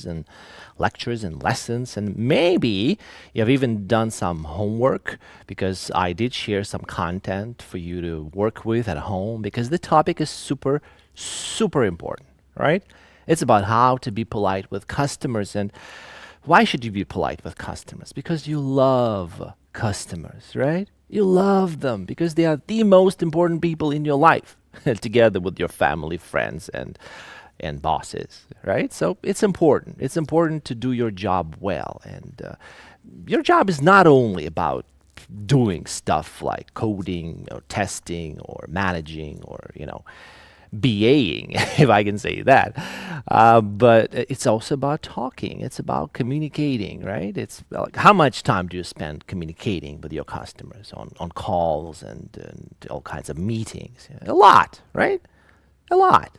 and lectures and lessons, and maybe you have even done some homework because I did share some content for you to work with at home because the topic is super, super important, right? It's about how to be polite with customers. And why should you be polite with customers? Because you love customers, right? You love them because they are the most important people in your life, together with your family, friends, and bosses, right? So it's important. It's important to do your job well. And your job is not only about doing stuff like coding or testing or managing or, BAing, if I can say that. But it's also about talking. It's about communicating, right? It's like how much time do you spend communicating with your customers on calls and all kinds of meetings? A lot, right? A lot.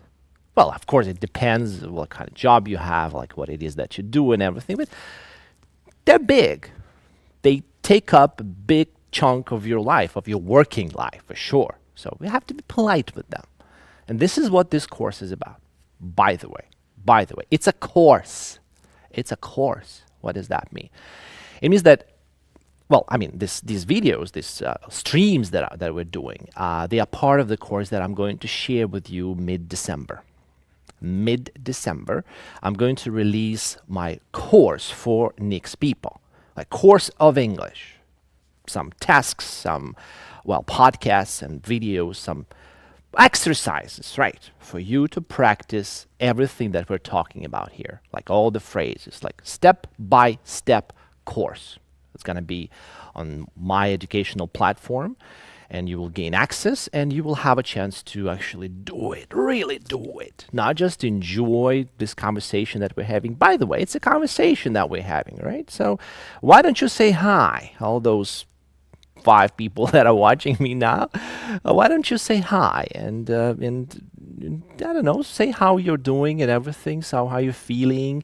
Well, of course, it depends what kind of job you have, like what it is that you do and everything, but they're big. They take up a big chunk of your life, of your working life, for sure. So we have to be polite with them. And this is what this course is about, by the way. By the way, it's a course. It's a course. What does that mean? It means that, well, I mean, these videos, these streams that we're doing, they are part of the course that I'm going to share with you mid-December. Mid-December, I'm going to release my course for Nick's people, a course of English. Some tasks, some, podcasts and videos, some exercises, right, for you to practice everything that we're talking about here, like all the phrases, like step-by-step course. It's going to be on my educational platform, and you will gain access, and you will have a chance to actually do it, really do it, not just enjoy this conversation that we're having. By the way, it's a conversation that we're having, right? So why don't you say hi, all those 5 people that are watching me now? Why don't you say hi and I don't know, say how you're doing and everything, so how you're feeling.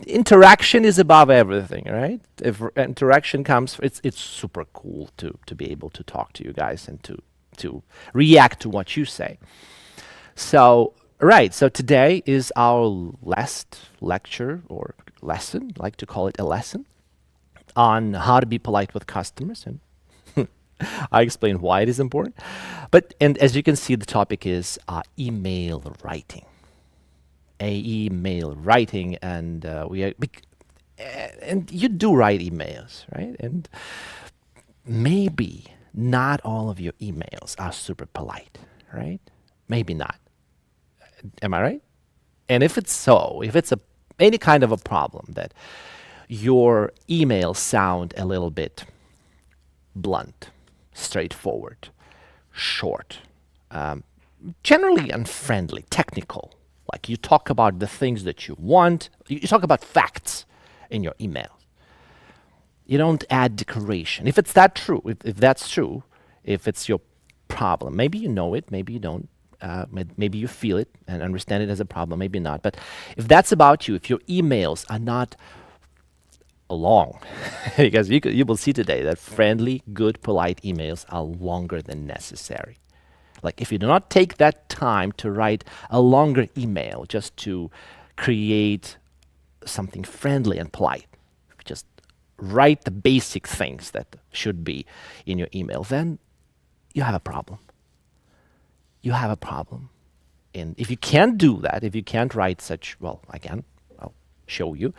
Interaction is above everything, right? If interaction comes, it's super cool to be able to talk to you guys and to react to what you say. So, right, so today is our last lecture or lesson, I like to call it a lesson, on how to be polite with customers, and I explain why it is important. And as you can see, the topic is email writing. Email writing, and and you do write emails, right? And maybe not all of your emails are super polite, right? Maybe not. Am I right? And if it's so, if it's any kind of a problem that your emails sound a little bit blunt, straightforward, short, generally unfriendly, technical. Like you talk about the things that you want. You talk about facts in your email. You don't add decoration. If it's that true, if that's true, if it's your problem, maybe you know it, maybe you don't. Maybe you feel it and understand it as a problem, maybe not. But if that's about you, if your emails are not long, because you will see today that friendly, good, polite emails are longer than necessary. Like if you do not take that time to write a longer email just to create something friendly and polite, just write the basic things that should be in your email, then you have a problem. You have a problem. And if you can't do that, if you can't write such, again, I'll show you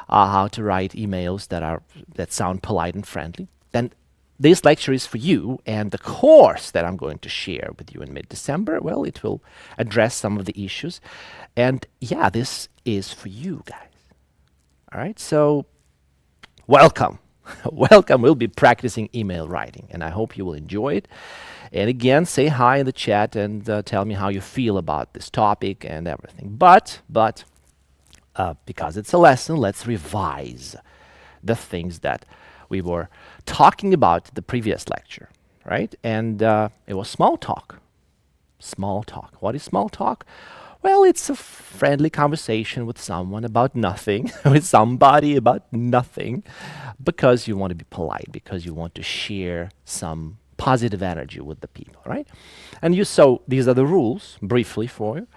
how to write emails that sound polite and friendly, then this lecture is for you. And the course that I'm going to share with you in mid-December, it will address some of the issues. And yeah, this is for you guys. All right, so welcome. Welcome. We'll be practicing email writing, and I hope you will enjoy it. And again, say hi in the chat and tell me how you feel about this topic and everything. But because it's a lesson, let's revise the things that we were talking about the previous lecture, right? And it was small talk. Small talk. What is small talk? Well, it's a friendly conversation with someone about nothing, with somebody about nothing, because you want to be polite, because you want to share some positive energy with the people, right? And so these are the rules, briefly for you.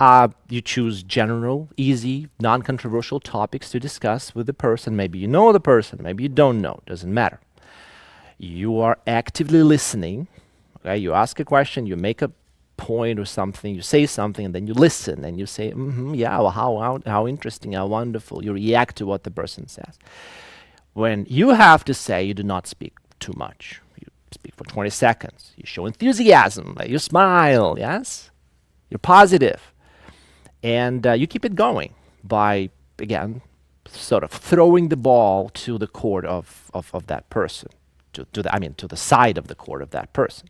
You choose general, easy, non-controversial topics to discuss with the person. Maybe you know the person, maybe you don't know, doesn't matter. You are actively listening. Okay? You ask a question, you make a point or something, you say something, and then you listen and you say, yeah, well, how interesting, how wonderful. You react to what the person says. When you have to say, you do not speak too much. You speak for 20 seconds. You show enthusiasm. You smile, yes? You're positive. And you keep it going by, again, sort of throwing the ball to the court of that person, to the side of the court of that person,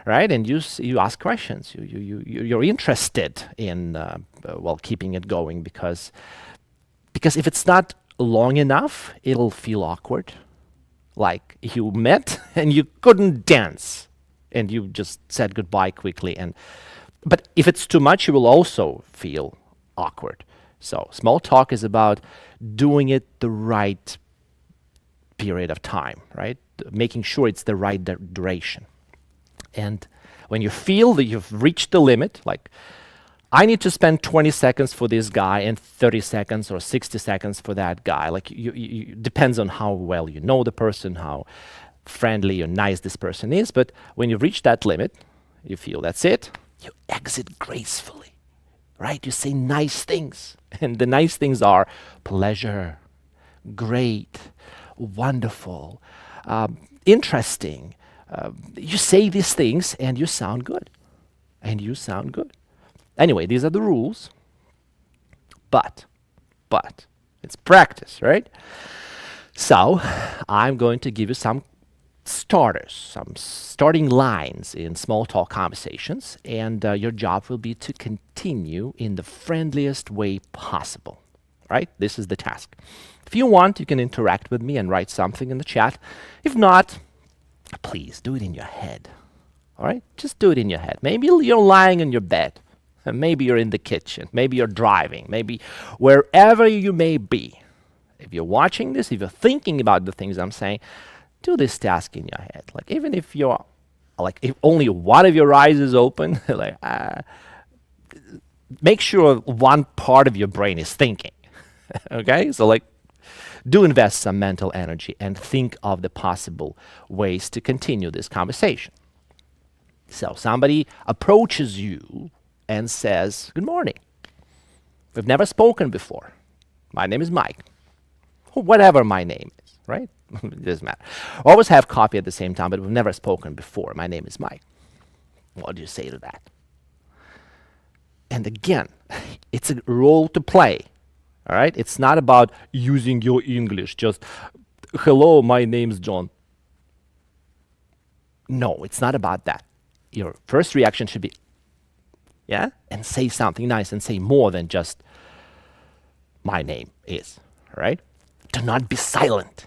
right? And you ask questions. You're interested in keeping it going because if it's not long enough, it'll feel awkward. Like you met and you couldn't dance, and you just said goodbye quickly. But if it's too much, you will also feel awkward. So small talk is about doing it the right period of time, right? Making sure it's the right duration. And when you feel that you've reached the limit, like I need to spend 20 seconds for this guy and 30 seconds or 60 seconds for that guy. Like you depends on how well you know the person, how friendly or nice this person is. But when you've reached that limit, you feel that's it, you exit gracefully, right? You say nice things. And the nice things are pleasure, great, wonderful, interesting. You say these things and you sound good. Anyway, these are the rules. But it's practice, right? So I'm going to give you some starters, some starting lines in small talk conversations, and your job will be to continue in the friendliest way possible, right? This is the task. If you want, you can interact with me and write something in the chat. If not, please do it in your head, all right? Just do it in your head. Maybe you're lying in your bed, and maybe you're in the kitchen, maybe you're driving, maybe wherever you may be. If you're watching this, if you're thinking about the things I'm saying, do this task in your head. Like even if you're, like if only one of your eyes is open, like make sure one part of your brain is thinking. Okay, so like do invest some mental energy and think of the possible ways to continue this conversation. So somebody approaches you and says, "Good morning. We've never spoken before. My name is Mike." Whatever my name is, right? It doesn't matter. Always have coffee at the same time, but we've never spoken before. My name is Mike. What do you say to that? And again, it's a role to play, all right? It's not about using your English, just, hello, my name's John. No, it's not about that. Your first reaction should be, yeah? And say something nice and say more than just, my name is, all right? Do not be silent.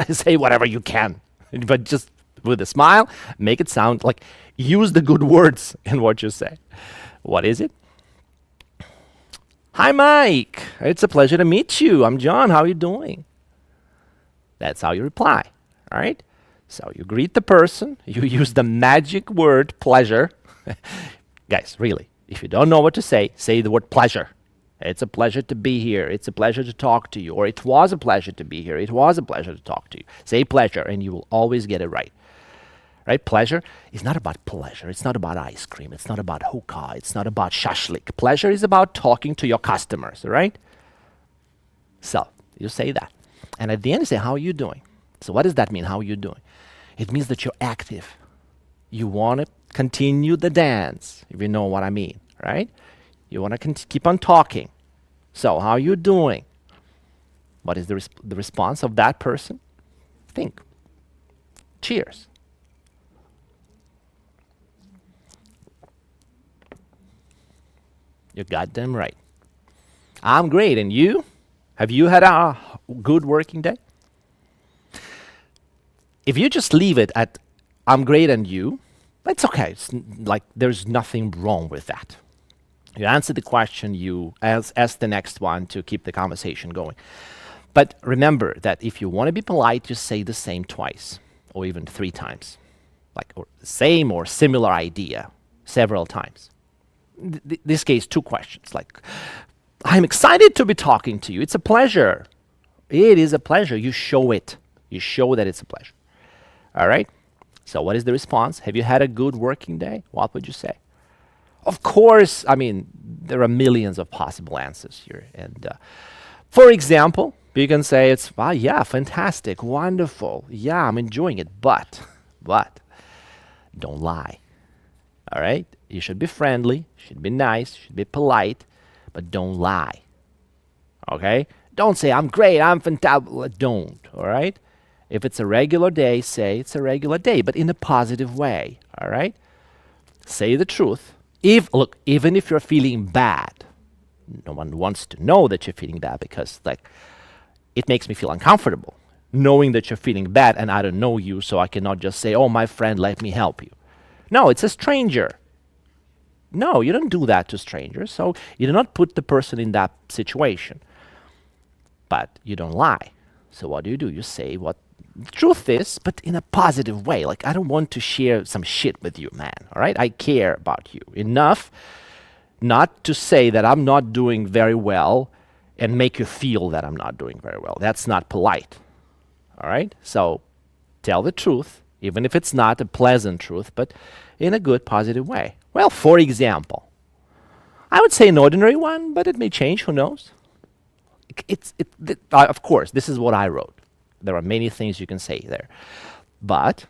Say whatever you can, but just with a smile, make it sound like, use the good words in what you say. What is it? Hi, Mike. It's a pleasure to meet you. I'm John. How are you doing? That's how you reply, all right? So you greet the person. You use the magic word pleasure. Guys, really, if you don't know what to say the word pleasure. It's a pleasure to be here. It's a pleasure to talk to you. Or it was a pleasure to be here. It was a pleasure to talk to you. Say pleasure and you will always get it right. Right? Pleasure is not about pleasure. It's not about ice cream. It's not about hookah. It's not about shashlik. Pleasure is about talking to your customers, right? So you say that. And at the end you say, how are you doing? So what does that mean? How are you doing? It means that you're active. You want to continue the dance, if you know what I mean, right? You want to keep on talking. So how are you doing? What is the response of that person? Think. Cheers. You're goddamn right. I'm great. And you? Have you had a good working day? If you just leave it at, I'm great and you, it's okay. It's like there's nothing wrong with that. You answer the question, you ask the next one to keep the conversation going. But remember that if you want to be polite, you say the same twice or even 3 times. Like or same or similar idea several times. this case, 2 questions. Like, I'm excited to be talking to you. It's a pleasure. It is a pleasure. You show it. You show that it's a pleasure. All right? So what is the response? Have you had a good working day? What would you say? Of course, I mean, there are millions of possible answers here. And for example, you can say it's, wow, yeah, fantastic, wonderful. Yeah, I'm enjoying it. But, don't lie. All right? You should be friendly, should be nice, should be polite, but don't lie. Okay? Don't say, I'm great, I'm fantastic. Don't. All right? If it's a regular day, say it's a regular day, but in a positive way. All right? Say the truth. Even if you're feeling bad, no one wants to know that you're feeling bad because, like, it makes me feel uncomfortable knowing that you're feeling bad and I don't know you, so I cannot just say, oh, my friend, let me help you. No, it's a stranger. No, you don't do that to strangers, so you do not put the person in that situation. But you don't lie. So what do? You say what the truth is, but in a positive way. Like, I don't want to share some shit with you, man. All right? I care about you enough not to say that I'm not doing very well and make you feel that I'm not doing very well. That's not polite. All right? So tell the truth, even if it's not a pleasant truth, but in a good, positive way. Well, for example, I would say an ordinary one, but it may change. Who knows? Of course, this is what I wrote. There are many things you can say there. But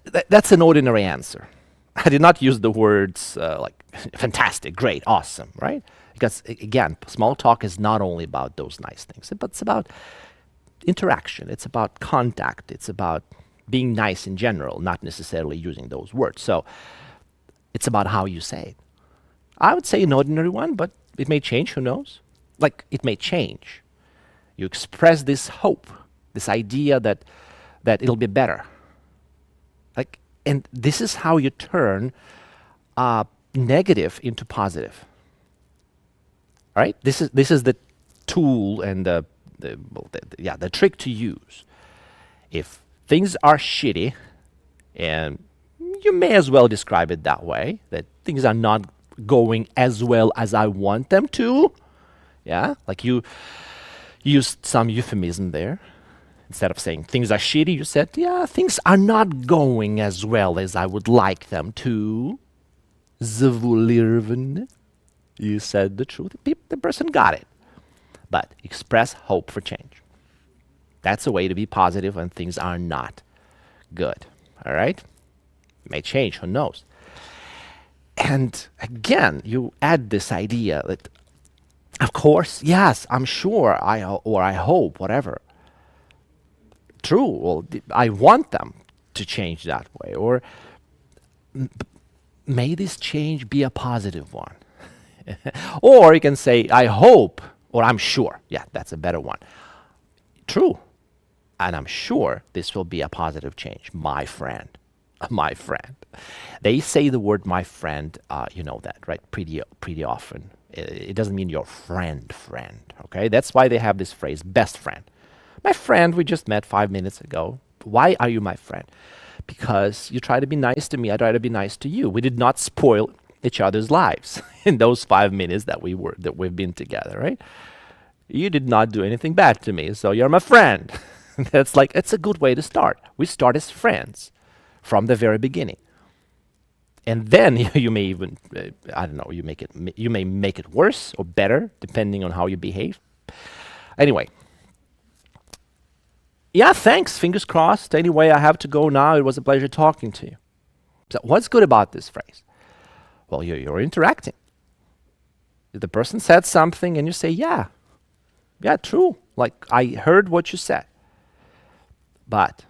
that's an ordinary answer. I did not use the words like fantastic, great, awesome, right? Because, again, small talk is not only about those nice things, but it's about interaction. It's about contact. It's about being nice in general, not necessarily using those words. So it's about how you say it. I would say an ordinary one, but it may change. Who knows? Like, it may change. You express this hope, this idea that it'll be better. Like, and this is how you turn negative into positive. All right? This is the tool and the trick to use. If things are shitty, and you may as well describe it that way, that things are not going as well as I want them to. Yeah, like you used some euphemism there. Instead of saying things are shitty, you said, yeah, things are not going as well as I would like them to. Zavulirven. You said the truth. The person got it. But express hope for change. That's a way to be positive when things are not good. All right? It may change, who knows? And again, you add this idea that, of course, yes, I'm sure, I hope, whatever. True, well, I want them to change that way. Or may this change be a positive one. Or you can say, I hope, or I'm sure. Yeah, that's a better one. True, and I'm sure this will be a positive change. My friend. My friend. They say the word my friend, you know that, right? Pretty often. It doesn't mean your friend, okay? That's why they have this phrase, best friend. My friend, we just met 5 minutes ago. Why are you my friend? Because you try to be nice to me, I try to be nice to you. We did not spoil each other's lives in those 5 minutes that we've been together, right? You did not do anything bad to me, so you're my friend. It's a good way to start. We start as friends from the very beginning. And then you may even, I don't know, you may make it worse or better, depending on how you behave. Anyway. Yeah, thanks. Fingers crossed. Anyway, I have to go now. It was a pleasure talking to you. So what's good about this phrase? Well, you're interacting. If the person said something and you say, yeah, true. Like, I heard what you said. But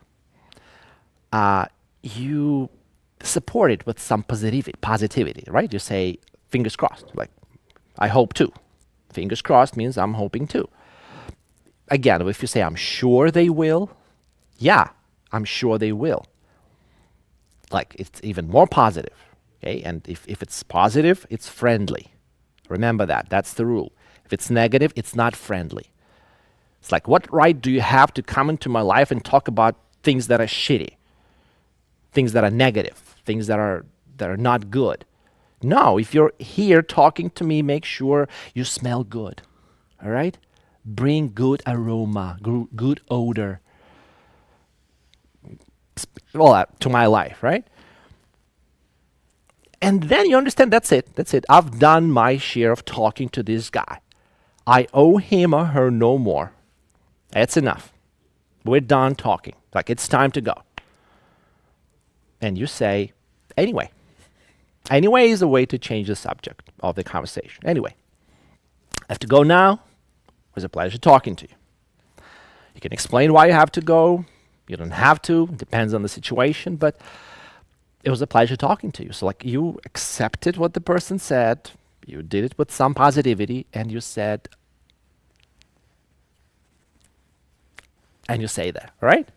you support it with some positivity, right? You say, fingers crossed. Like, I hope too. Fingers crossed means I'm hoping too. Again, if you say, I'm sure they will, yeah, I'm sure they will. Like, it's even more positive, okay? And if it's positive, it's friendly. Remember that. That's the rule. If it's negative, it's not friendly. It's like, what right do you have to come into my life and talk about things that are shitty, things that are negative, things that are not good? No, if you're here talking to me, make sure you smell good. All right? Bring good aroma, good odor. Well, to my life, right? And then you understand that's it. That's it. I've done my share of talking to this guy. I owe him or her no more. That's enough. We're done talking. Like, it's time to go. And you say, anyway. Anyway is a way to change the subject of the conversation. Anyway, I have to go now. It was a pleasure talking to you. You can explain why you have to go. You don't have to. It depends on the situation, but it was a pleasure talking to you. So like, you accepted what the person said. You did it with some positivity, and you said, and you say that, right?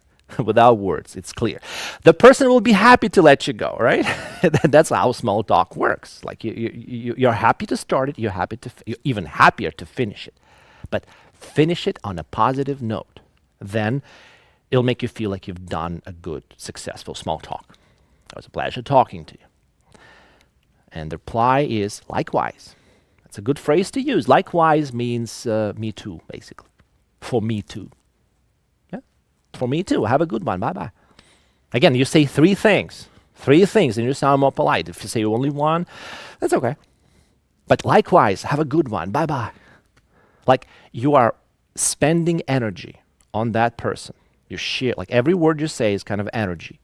Without words, it's clear. The person will be happy to let you go, right? That's how small talk works. Like, you're happy to start it. You're happy to, you're even happier to finish it. But finish it on a positive note. Then it'll make you feel like you've done a good, successful small talk. It was a pleasure talking to you. And the reply is likewise. It's a good phrase to use. Likewise means me too, basically. For me too. For me too. Have a good one. Bye-bye. Again, you say three things, and you sound more polite. If you say only one, that's okay. But likewise, have a good one. Bye-bye. Like, you are spending energy on that person. You share, like, every word you say is kind of energy.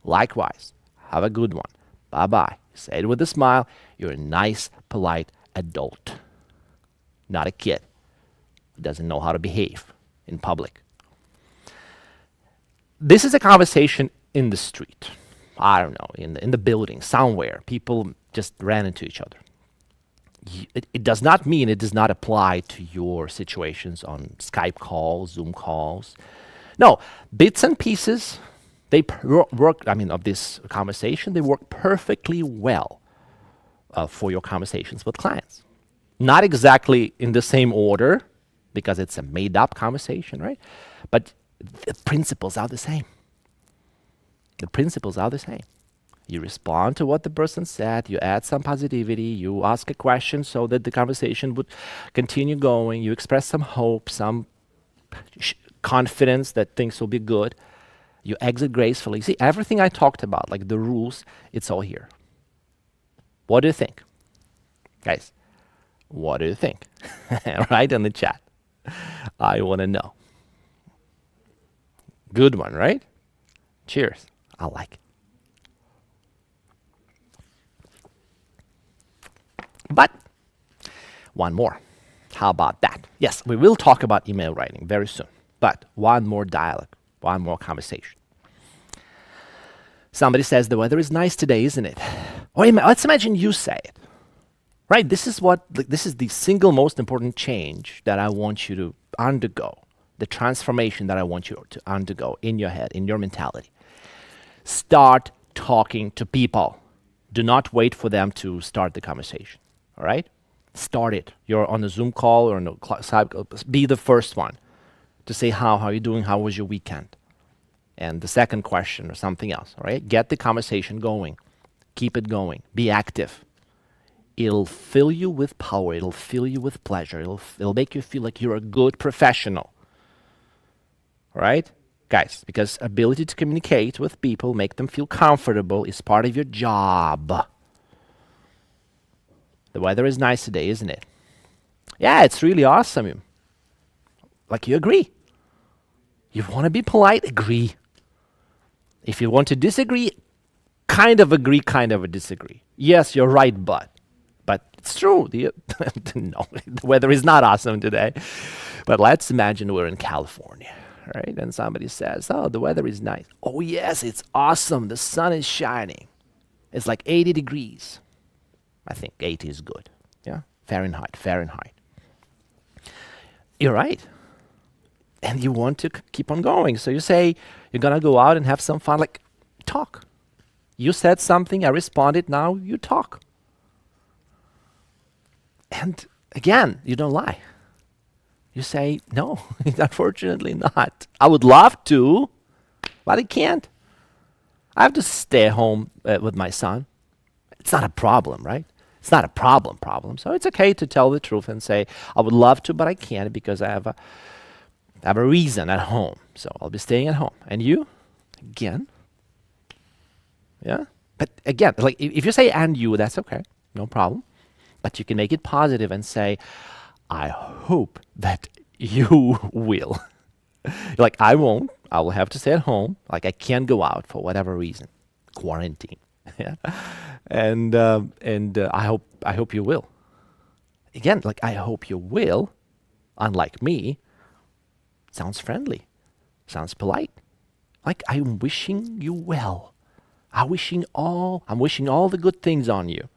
Likewise, have a good one. Bye-bye. Say it with a smile. You're a nice, polite adult, not a kid who doesn't know how to behave in public. This is a conversation in the street. I don't know, in the building, somewhere. People just ran into each other. It does not mean, it does not apply to your situations on Skype calls, Zoom calls. No, bits and pieces, they work, of this conversation, they work perfectly well for your conversations with clients. Not exactly in the same order, because it's a made-up conversation, right? But the principles are the same. The principles are the same. You respond to what the person said, you add some positivity, you ask a question so that the conversation would continue going, you express some hope, some confidence that things will be good, you exit gracefully. See, everything I talked about, like the rules, it's all here. What do you think? Guys, what do you think? Write in the chat. I want to know. Good one, right? Cheers. I like it. But one more. How about that? Yes, we will talk about email writing very soon. But one more dialogue, one more conversation. Somebody says, the weather is nice today, isn't it? Or let's imagine you say it. Right? This is the single most important change that I want you to undergo. The transformation that I want you to undergo in your head, in your mentality. Start talking to people. Do not wait for them to start the conversation. All right? Start it. You're on a Zoom call or on a Skype. Be the first one to say, how are you doing? How was your weekend? And the second question or something else. All right? Get the conversation going. Keep it going. Be active. It'll fill you with power. It'll fill you with pleasure. It'll make you feel like you're a good professional. Right? Guys, because ability to communicate with people, make them feel comfortable is part of your job. The weather is nice today, isn't it? Yeah, it's really awesome. Like, you agree. You want to be polite? Agree. If you want to disagree, kind of agree, kind of disagree. Yes, you're right, but it's true. No, the weather is not awesome today. But let's imagine we're in California. Right? And somebody says, oh, the weather is nice. Oh, yes, it's awesome. The sun is shining. It's like 80 degrees. I think 80 is good. Yeah? Fahrenheit. You're right. And you want to keep on going. So you say, you're going to go out and have some fun. Like, talk. You said something, I responded, now you talk. And again, you don't lie. You say, no, unfortunately not. I would love to, but I can't. I have to stay home with my son. It's not a problem, right? It's not a problem. So it's okay to tell the truth and say, I would love to, but I can't because I have a reason at home. So I'll be staying at home. And you? Again? Yeah? But again, like if you say and you, that's okay. No problem. But you can make it positive and say, I hope that you will. Like, I won't. I will have to stay at home. Like, I can't go out for whatever reason. Quarantine. Yeah. And I hope you will. Again, like, I hope you will, unlike me, sounds friendly, sounds polite. Like, I'm wishing you well. I'm wishing all the good things on you.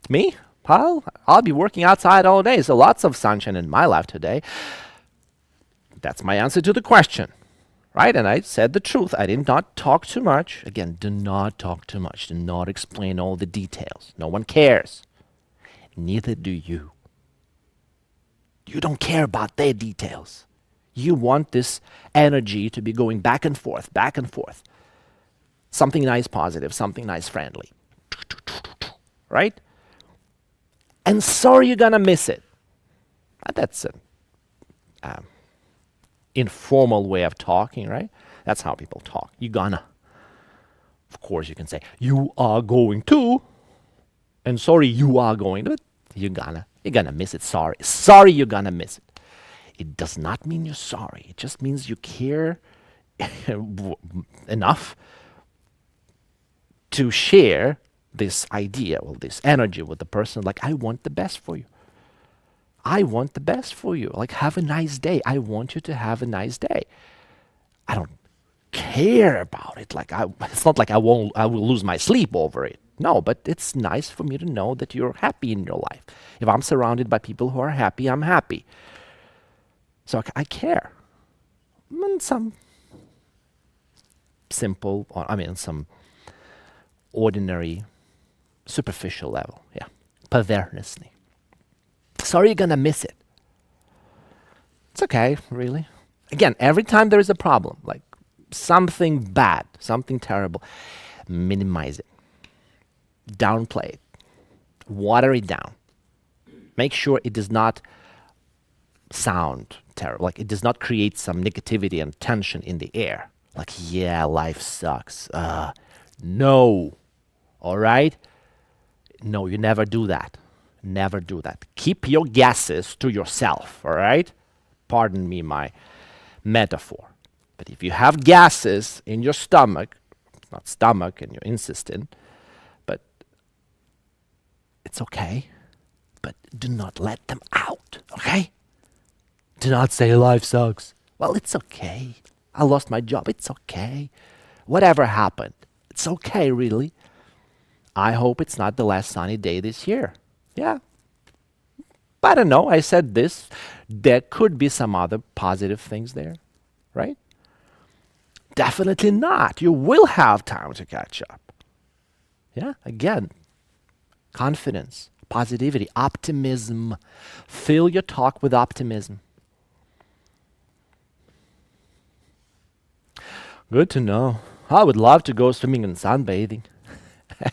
Me? Well, I'll be working outside all day, so lots of sunshine in my life today. That's my answer to the question, right? And I said the truth. I did not talk too much. Again, do not talk too much. Do not explain all the details. No one cares. Neither do you. You don't care about their details. You want this energy to be going back and forth. Something nice, positive, something nice, friendly. Right? And sorry you're gonna miss it. That's an informal way of talking, right? That's how people talk. You gonna. Of course you can say, you are going to. And sorry you are going to. You're gonna miss it. Sorry you're gonna miss it. It does not mean you're sorry. It just means you care enough to share this idea, well, this energy with the person. Like, I want the best for you. I want the best for you. Like, have a nice day. I want you to have a nice day. I don't care about it. Like, it's not like I will lose my sleep over it. No, but it's nice for me to know that you're happy in your life. If I'm surrounded by people who are happy, I'm happy. So I care. On some simple, some ordinary, superficial level. Yeah. Perverseness. Sorry you're gonna miss it. It's okay, really. Again, every time there is a problem, like something bad, something terrible, minimize it. Downplay it. Water it down. Make sure it does not sound terrible. Like, it does not create some negativity and tension in the air. Like, yeah, life sucks. No. All right? No, you never do that. Never do that. Keep your guesses to yourself, all right? Pardon me my metaphor. But if you have gases in your stomach, it's not stomach and you're insistent, but it's okay. But do not let them out, okay? Do not say life sucks. Well, it's okay. I lost my job. It's okay. Whatever happened, it's okay, really. I hope it's not the last sunny day this year. Yeah. But I don't know. I said this. There could be some other positive things there, right? Definitely not. You will have time to catch up. Yeah. Again, confidence, positivity, optimism. Fill your talk with optimism. Good to know. I would love to go swimming and sunbathing.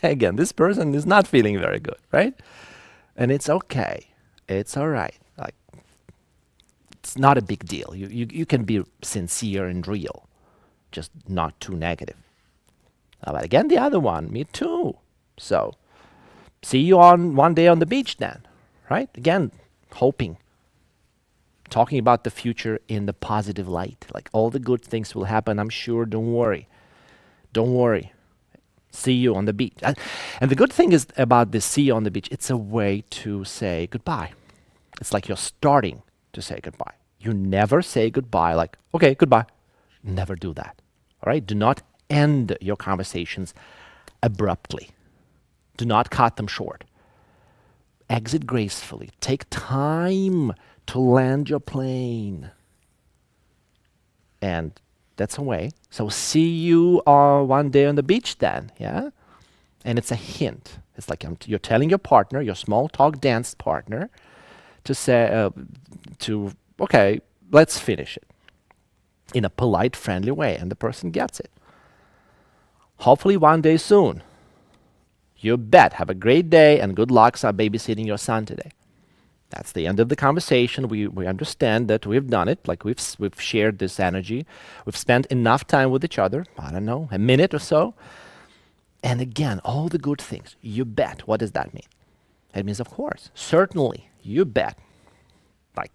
Again, this person is not feeling very good, right? And it's okay. It's all right. Like, it's not a big deal. You can be sincere and real, just not too negative. But again, the other one, me too. So, see you on one day on the beach then, right? Again, hoping. Talking about the future in the positive light. Like, all the good things will happen, I'm sure. Don't worry. Don't worry. See you on the beach. And the good thing is about this see you on the beach, it's a way to say goodbye. It's like you're starting to say goodbye. You never say goodbye like, okay, goodbye. Never do that. All right? Do not end your conversations abruptly. Do not cut them short. Exit gracefully. Take time to land your plane. And that's a way. So see you one day on the beach then, yeah? And it's a hint. It's like you're telling your partner, your small talk dance partner, to say, okay, let's finish it in a polite, friendly way, and the person gets it. Hopefully one day soon. You bet. Have a great day and good luck babysitting your son today. That's the end of the conversation. We understand that we've done it. Like we've shared this energy. We've spent enough time with each other. I don't know, a minute or so. And again, all the good things. You bet. What does that mean? It means, of course, certainly, you bet. Like,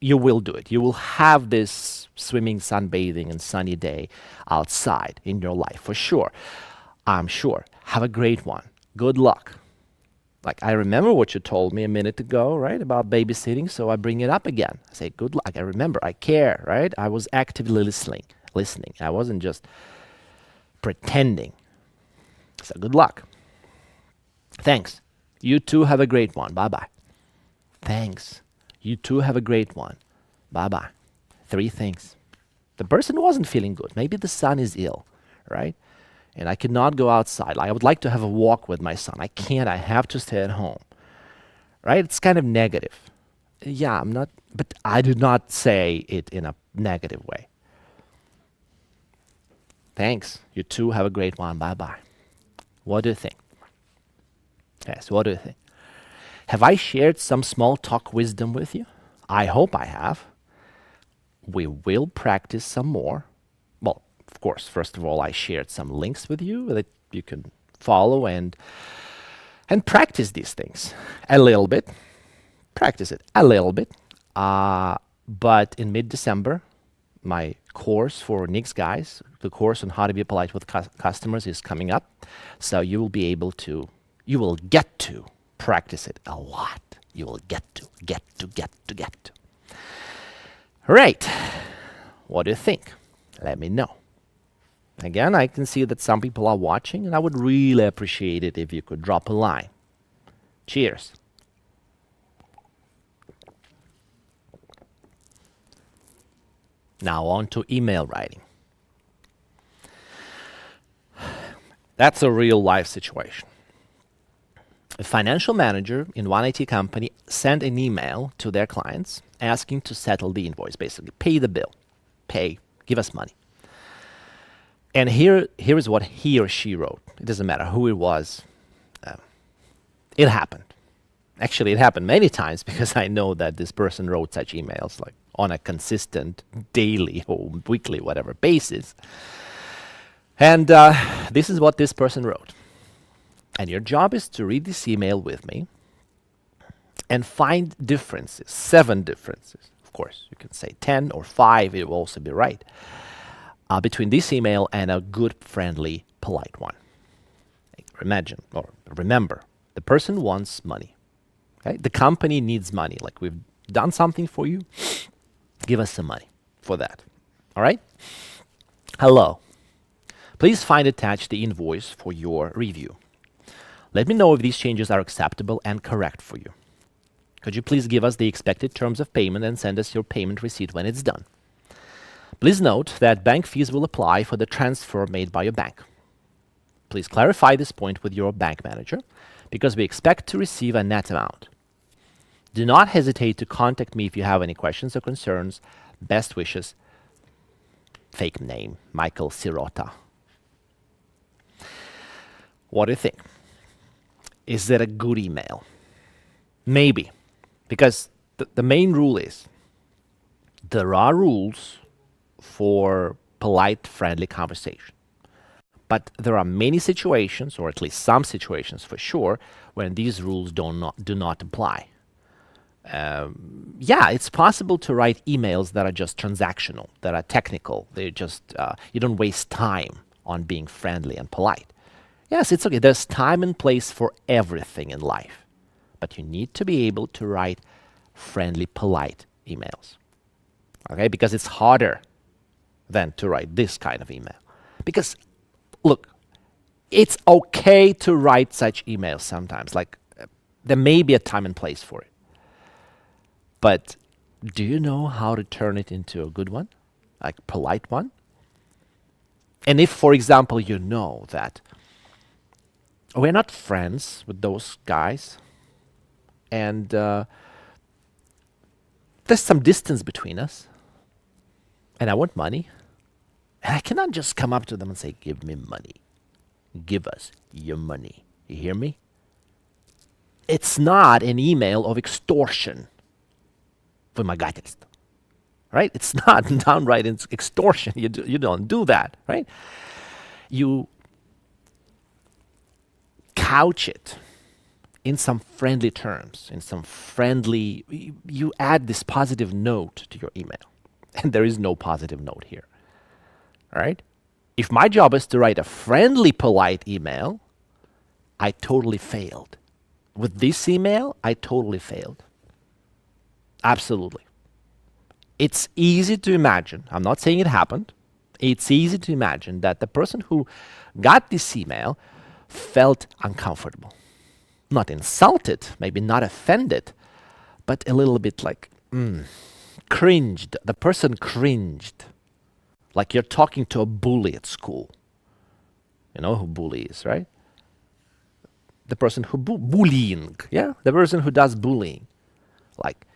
you will do it. You will have this swimming, sunbathing, and sunny day outside in your life, for sure. I'm sure. Have a great one. Good luck. Like, I remember what you told me a minute ago, right, about babysitting, so I bring it up again. I say, good luck. I remember. I care, right? I was actively listening. I wasn't just pretending. So good luck. Thanks. You too have a great one. Bye-bye. Thanks. You too have a great one. Bye-bye. 3 things. The person wasn't feeling good. Maybe the son is ill, right? And I cannot go outside. I would like to have a walk with my son. I can't. I have to stay at home, right? It's kind of negative. Yeah, I'm not, but I do not say it in a negative way. Thanks. You too have a great one. Bye-bye. What do you think? Yes, what do you think? Have I shared some small talk wisdom with you? I hope I have. We will practice some more. Well, of course, first of all, I shared some links with you that you can follow and practice these things a little bit. Practice it a little bit. But in mid-December, my course for Nick's guys, the course on how to be polite with customers is coming up. So you will get to practice it a lot. You will get to. All right. What do you think? Let me know. Again, I can see that some people are watching, and I would really appreciate it if you could drop a line. Cheers. Now on to email writing. That's a real life situation. A financial manager in one IT company sent an email to their clients asking to settle the invoice, basically pay the bill, give us money. And here is what he or she wrote. It doesn't matter who it was. It happened. Actually, it happened many times because I know that this person wrote such emails like on a consistent daily or weekly, whatever basis. And this is what this person wrote. And your job is to read this email with me and find differences, 7 differences. Of course, you can say 10 or 5, it will also be right, between this email and a good, friendly, polite one. Imagine or remember, the person wants money. Okay? The company needs money. Like we've done something for you, give us some money for that. All right? Hello. Please find attached the invoice for your review. Let me know if these changes are acceptable and correct for you. Could you please give us the expected terms of payment and send us your payment receipt when it's done? Please note that bank fees will apply for the transfer made by your bank. Please clarify this point with your bank manager because we expect to receive a net amount. Do not hesitate to contact me if you have any questions or concerns. Best wishes. Fake name, Michael Sirota. What do you think? Is that a good email? Maybe. Because the main rule is there are rules for polite, friendly conversation. But there are many situations, or at least some situations for sure, when these rules do not apply. Yeah, it's possible to write emails that are just transactional, that are technical. They're just, you don't waste time on being friendly and polite. Yes, it's okay. There's time and place for everything in life. But you need to be able to write friendly, polite emails. Okay? Because it's harder than to write this kind of email. Because, look, it's okay to write such emails sometimes. Like, there may be a time and place for it. But do you know how to turn it into a good one? Like, polite one? And if, for example, you know that we're not friends with those guys, and there's some distance between us, and I want money, and I cannot just come up to them and say, give me money. give us your money. You hear me? It's not an email of extortion. Вымогательство. Right? It's not downright extortion. You don't do that, right? You couch it in some friendly terms, in some friendly, you add this positive note to your email. And there is no positive note here. All right? If my job is to write a friendly, polite email, I totally failed. With this email, I totally failed. Absolutely. It's easy to imagine, I'm not saying it happened, it's easy to imagine that the person who got this email felt uncomfortable. Not insulted, maybe not offended, but a little bit like, cringed. The person cringed. Like you're talking to a bully at school. You know who bully is, right? The person who bullying, yeah? The person who does bullying. Like,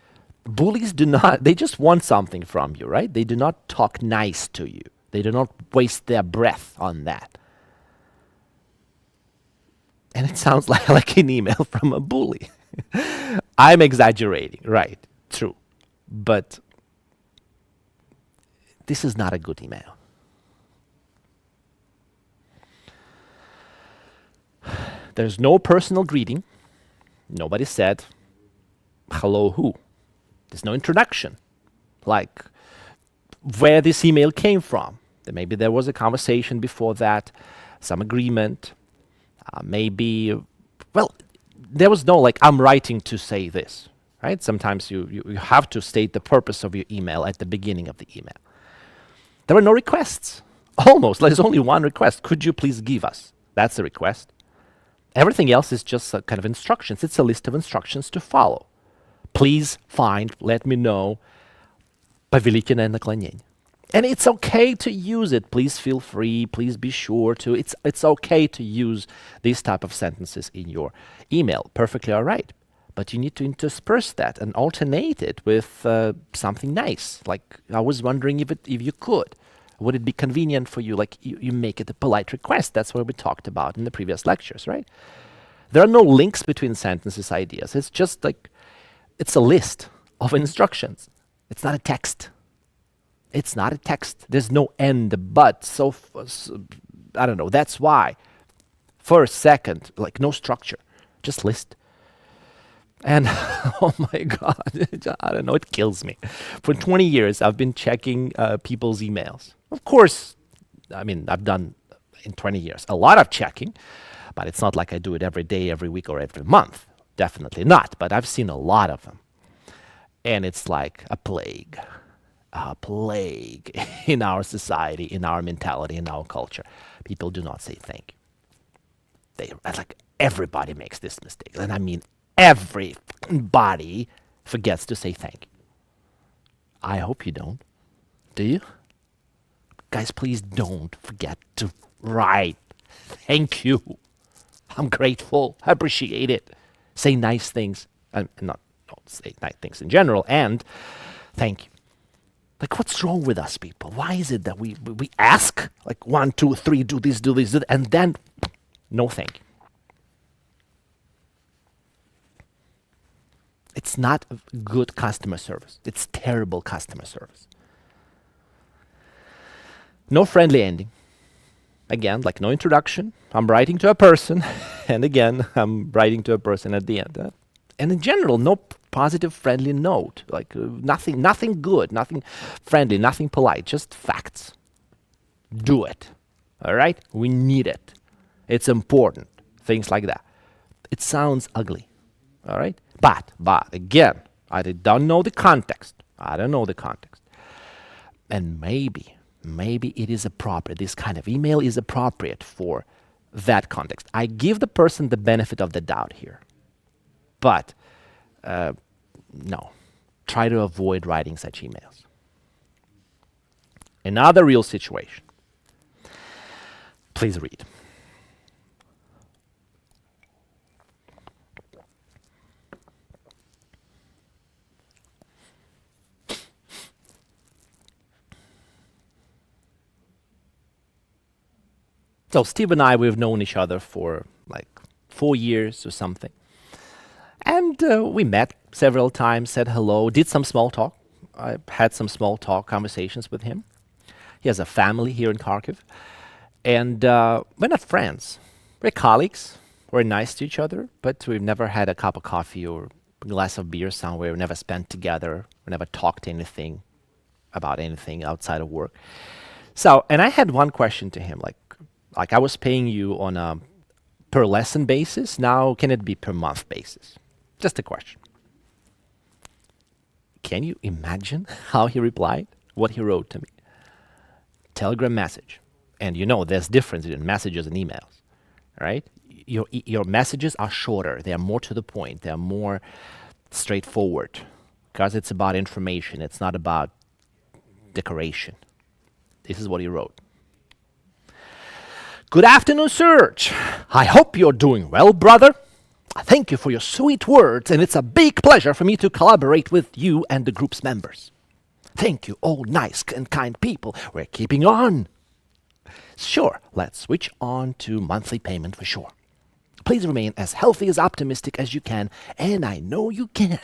bullies do not, they just want something from you, right? They do not talk nice to you. They do not waste their breath on that. And it sounds like an email from a bully. I'm exaggerating, right? True. But this is not a good email. There's no personal greeting. Nobody said, hello who? There's no introduction. Like where this email came from. Maybe there was a conversation before that, some agreement. Maybe, well, there was no like, I'm writing to say this, right? Sometimes you have to state the purpose of your email at the beginning of the email. There were no requests. Almost. There's only one request. Could you please give us? That's the request. Everything else is just a kind of instructions. It's a list of instructions to follow. Please find, let me know, повелительное наклонение. And it's okay to use it. Please feel free. Please be sure to. It's okay to use these type of sentences in your email. Perfectly all right. But you need to intersperse that and alternate it with something nice. Like I was wondering if you could. Would it be convenient for you? Like you make it a polite request. That's what we talked about in the previous lectures, right? There are no links between sentences, ideas. It's just like, it's a list of instructions. It's not a text. It's not a text. There's no end, but, so I don't know. That's why. First, second, like no structure. Just list. And oh my God, I don't know, it kills me. For 20 years, I've been checking people's emails. Of course, I mean, I've done in 20 years a lot of checking, but it's not like I do it every day, every week, or every month. Definitely not, but I've seen a lot of them. And it's like a plague in our society, in our mentality, in our culture. People do not say thank you. Like everybody makes this mistake. And I mean, everybody forgets to say thank you. I hope you don't. Do you? Guys, please don't forget to write thank you. I'm grateful. I appreciate it. Say nice things. And not say nice things in general. And thank you. Like, what's wrong with us people? Why is it that we ask, like 1, 2, 3, do this, and then no thank you. It's not good customer service. It's terrible customer service. No friendly ending. Again, like no introduction. I'm writing to a person. And again, I'm writing to a person at the end. And in general, no positive, friendly note. Like nothing good, nothing friendly, nothing polite. Just facts. Do it. All right? We need it. It's important. Things like that. It sounds ugly. All right? But again, I don't know the context. I don't know the context. And maybe it is appropriate. This kind of email is appropriate for that context. I give the person the benefit of the doubt here. But no, try to avoid writing such emails. Another real situation. Please read. So Steve and I, we've known each other for like 4 years or something. And we met several times, said hello, did some small talk. I had some small talk conversations with him. He has a family here in Kharkiv. And we're not friends. We're colleagues. We're nice to each other, but we've never had a cup of coffee or a glass of beer somewhere. We've never spent together. We never talked anything about anything outside of work. So, and I had one question to him, like I was paying you on a per lesson basis. Now, can it be per month basis? Just a question. Can you imagine how he replied? What he wrote to me? Telegram message. And you know, there's difference in messages and emails, right? Your messages are shorter. They are more to the point. They are more straightforward because it's about information. It's not about decoration. This is what he wrote. Good afternoon, Serge. I hope you're doing well, brother. Thank you for your sweet words, and it's a big pleasure for me to collaborate with you and the group's members. Thank you, all nice and kind people. We're keeping on. Sure, let's switch on to monthly payment for sure. Please remain as healthy, as optimistic as you can, and I know you can.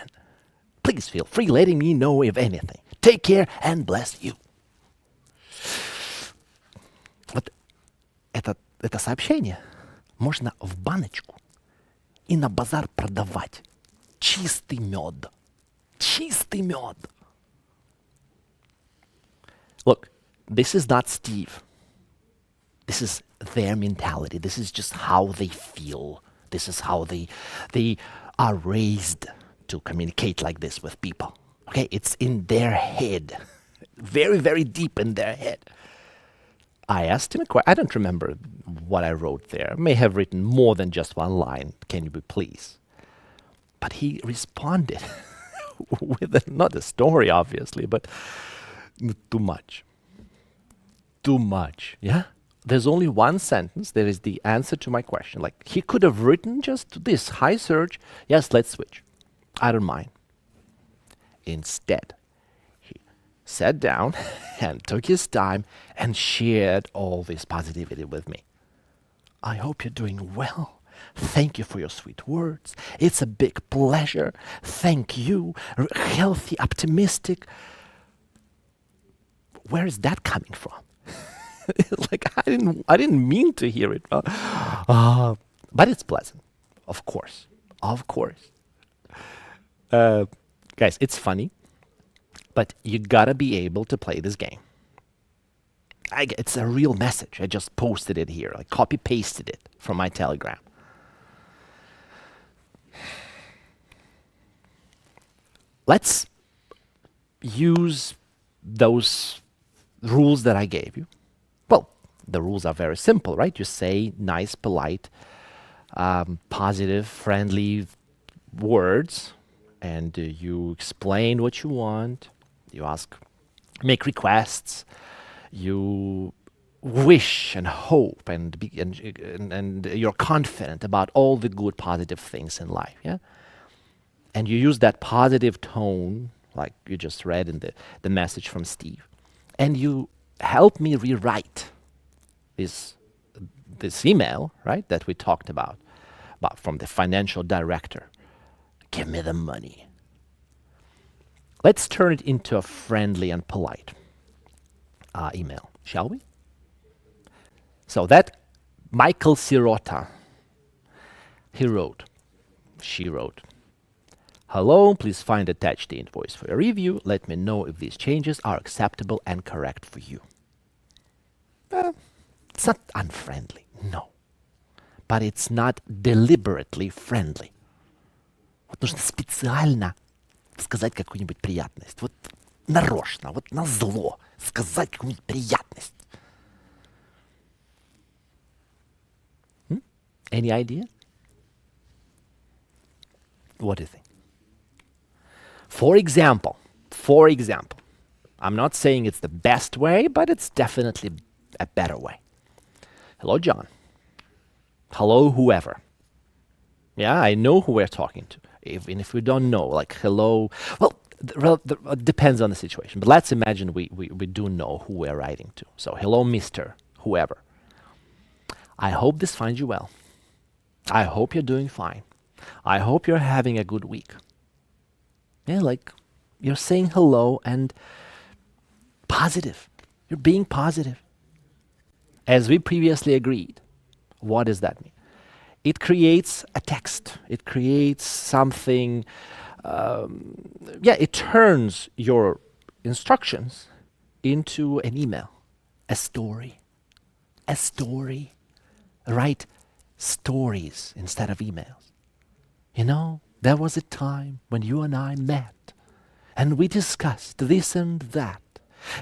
Please feel free letting me know if anything. Take care and bless you. Вот это сообщение можно в баночку и на базар продавать. Чистый мед. Чистый мед. Look, this is not Steve. This is their mentality. This is just how they feel. This is how they are raised to communicate like this with people. Okay, it's in their head. Very, very deep in their head. I asked him a question. I don't remember what I wrote there. I may have written more than just one line. Can you be please? But he responded with not a story, obviously, but too much. Too much, yeah? There's only one sentence. There is the answer to my question. Like, he could have written just this. Hi, Serge. Yes, let's switch. I don't mind. Instead, he sat down and took his time and shared all this positivity with me. I hope you're doing well. Thank you for your sweet words. It's a big pleasure. Thank you. Healthy, optimistic. Where is that coming from? Like, I didn't mean to hear it. But it's pleasant. Of course. Of course. Guys, it's funny. But you gotta be able to play this game. It's a real message. I just posted it here. I copy-pasted it from my Telegram. Let's use those rules that I gave you. Well, the rules are very simple, right? You say nice, polite, positive, friendly words, and you explain what you want. You ask, make requests. You wish and hope, and you're confident about all the good, positive things in life. Yeah, and you use that positive tone, like you just read in the message from Steve, and you help me rewrite this email, right, that we talked about from the financial director. Give me the money. Let's turn it into a friendly and polite email, shall we? So that Michael Sirota, she wrote, hello, please find attached the invoice for a review. Let me know if these changes are acceptable and correct for you. It's not unfriendly, no. But it's not deliberately friendly. Вот нужно специально сказать какую-нибудь приятность. Вот нарочно, вот назло сказать какую-нибудь приятность. Any idea? What do you think? For example, I'm not saying it's the best way, but it's definitely a better way. Hello, John. Hello, whoever. Yeah, I know who we're talking to. Even if we don't know, like hello, well, it depends on the situation. But let's imagine we do know who we're writing to. So hello, Mr. Whoever. I hope this finds you well. I hope you're doing fine. I hope you're having a good week. Yeah, like you're saying hello and positive. You're being positive. As we previously agreed, what does that mean? It creates a text. It creates something. It turns your instructions into an email, a story. A story. Write stories instead of emails. You know, there was a time when you and I met and we discussed this and that.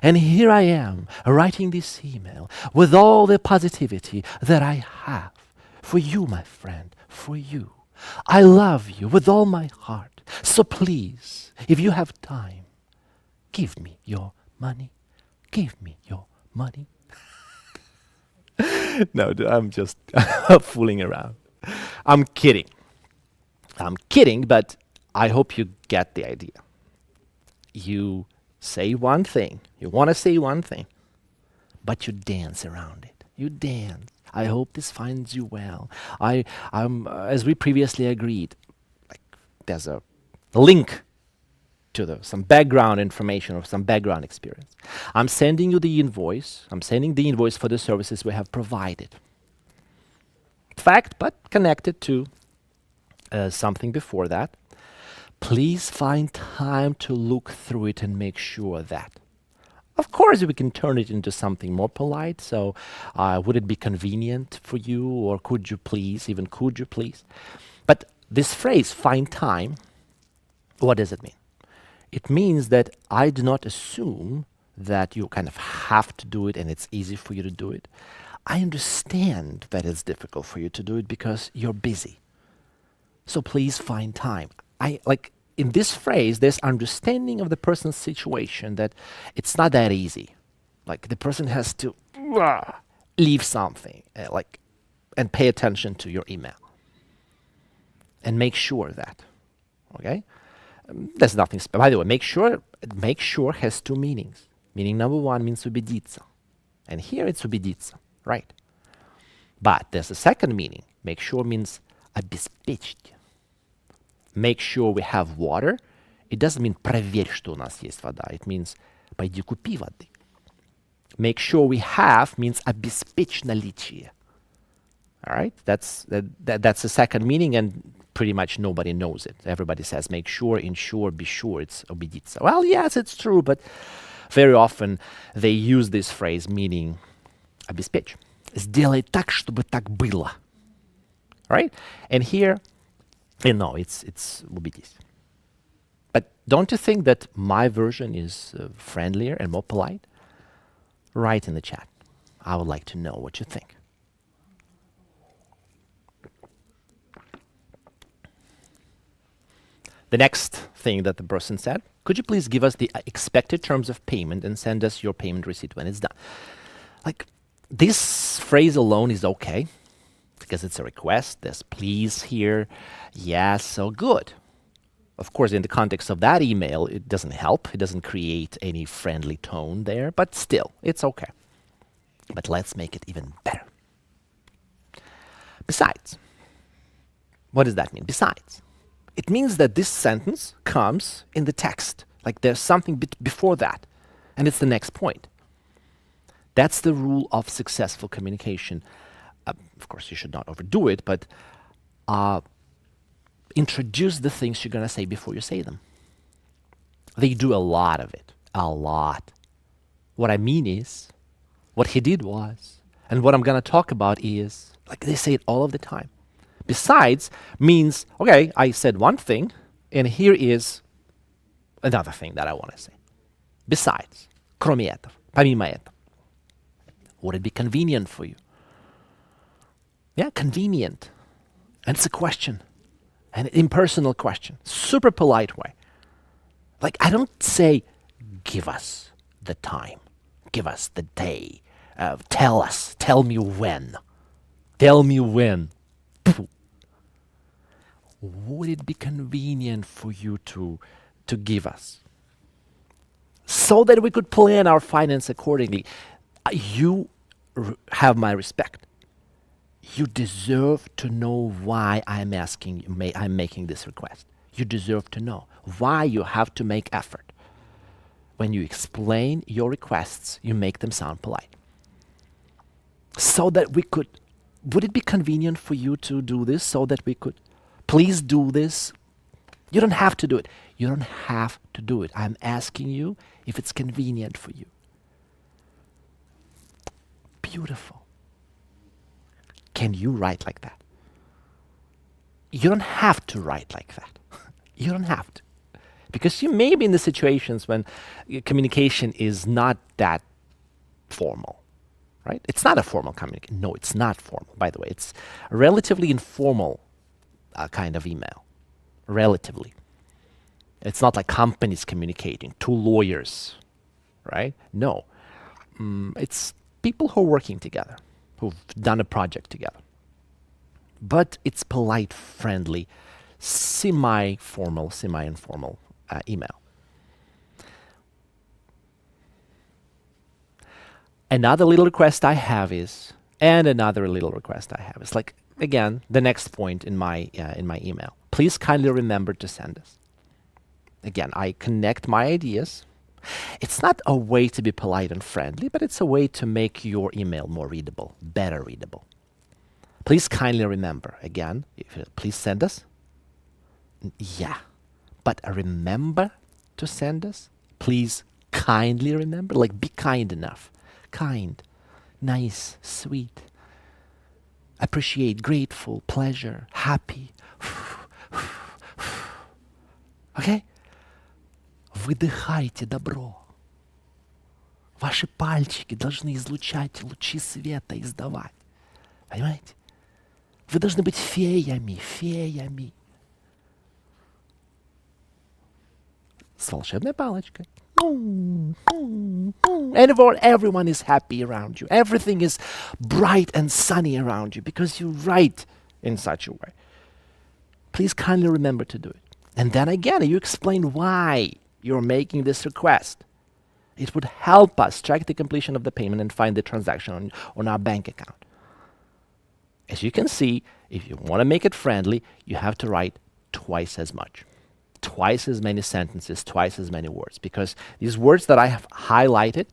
And here I am writing this email with all the positivity that I have for you, my friend, for you. I love you with all my heart. So please, if you have time, give me your money. Give me your money. No, I'm just fooling around. I'm kidding. But I hope you get the idea. You say one thing, you want to say one thing, but you dance around it. You dance. I hope this finds you well. As we previously agreed, like there's a link to some background information or some background experience. I'm sending you the invoice. I'm sending the invoice for the services we have provided. Fact, but connected to something before that. Please find time to look through it and make sure that. Of course, we can turn it into something more polite. So would it be convenient for you, or could you please, even could you please? But this phrase, find time, what does it mean? It means that I do not assume that you kind of have to do it and it's easy for you to do it. I understand that it's difficult for you to do it because you're busy. So please find time. In this phrase, there's understanding of the person's situation that it's not that easy. Like the person has to leave something and pay attention to your email and make sure that, okay? There's nothing. By the way, make sure has two meanings. Meaning number one means убедиться. And here it's убедиться, right? But there's a second meaning. Make sure means обеспечить. Make sure we have water. It doesn't mean проверь, что у нас есть вода. It means пойди купи воды. Make sure we have means обеспечь наличие. All right? That's the second meaning, and pretty much nobody knows it. Everybody says make sure, ensure, be sure. It's убедиться. Well, yes, it's true, but very often they use this phrase meaning обеспечь. Сделай так, чтобы так было. All right? And here, no, it's убедись. But don't you think that my version is friendlier and more polite? Write in the chat. I would like to know what you think. The next thing that the person said, could you please give us the expected terms of payment and send us your payment receipt when it's done? Like, this phrase alone is okay, because it's a request. There's please here. Yes, so good. Of course, in the context of that email, it doesn't help. It doesn't create any friendly tone there, but still, it's okay. But let's make it even better. Besides, what does that mean? Besides, it means that this sentence comes in the text. Like there's something before that, and it's the next point. That's the rule of successful communication. Of course, you should not overdo it, but introduce the things you're going to say before you say them. They do a lot of it. A lot. What I mean is, what he did was, and what I'm going to talk about is, like they say it all of the time. Besides means, okay, I said one thing, and here is another thing that I want to say. Besides, кроме этого, помимо этого. Would it be convenient for you? Yeah, convenient. And it's a question, an impersonal question, super polite way. Like I don't say, give us the time, give us the day, tell me when. Would it be convenient for you to give us? So that we could plan our finance accordingly. You have my respect. You deserve to know why I'm making this request. You deserve to know why you have to make effort. When you explain your requests, you make them sound polite. So that would it be convenient for you to do this so that we could, please do this? You don't have to do it. You don't have to do it. I'm asking you if it's convenient for you. Beautiful. Can you write like that? You don't have to write like that. You don't have to. Because you may be in the situations when communication is not that formal, right? It's not a formal communication. No, it's not formal, by the way. It's a relatively informal kind of email. Relatively. It's not like companies communicating, two lawyers, right? No. It's people who are working together, who've done a project together. But it's polite, friendly, semi-formal, semi-informal email. Another little request I have is like, again, the next point in my email. Please kindly remember to send us. Again, I connect my ideas. It's not a way to be polite and friendly, but it's a way to make your email more readable, better readable. Please kindly remember, again, please send us. Yeah, but remember to send us. Please kindly remember, like be kind enough. Kind, nice, sweet. Appreciate, grateful, pleasure, happy. Okay? Выдыхайте добро. Ваши пальчики должны излучать лучи света, издавать. Понимаете? Вы должны быть феями, феями. С волшебной палочкой. And everyone is happy around you. Everything is bright and sunny around you because you write in such a way. Please kindly remember to do it. And then again, you explain why you're making this request. It would help us track the completion of the payment and find the transaction on our bank account. As you can see, if you want to make it friendly, you have to write twice as much. Twice as many sentences, twice as many words. Because these words that I have highlighted,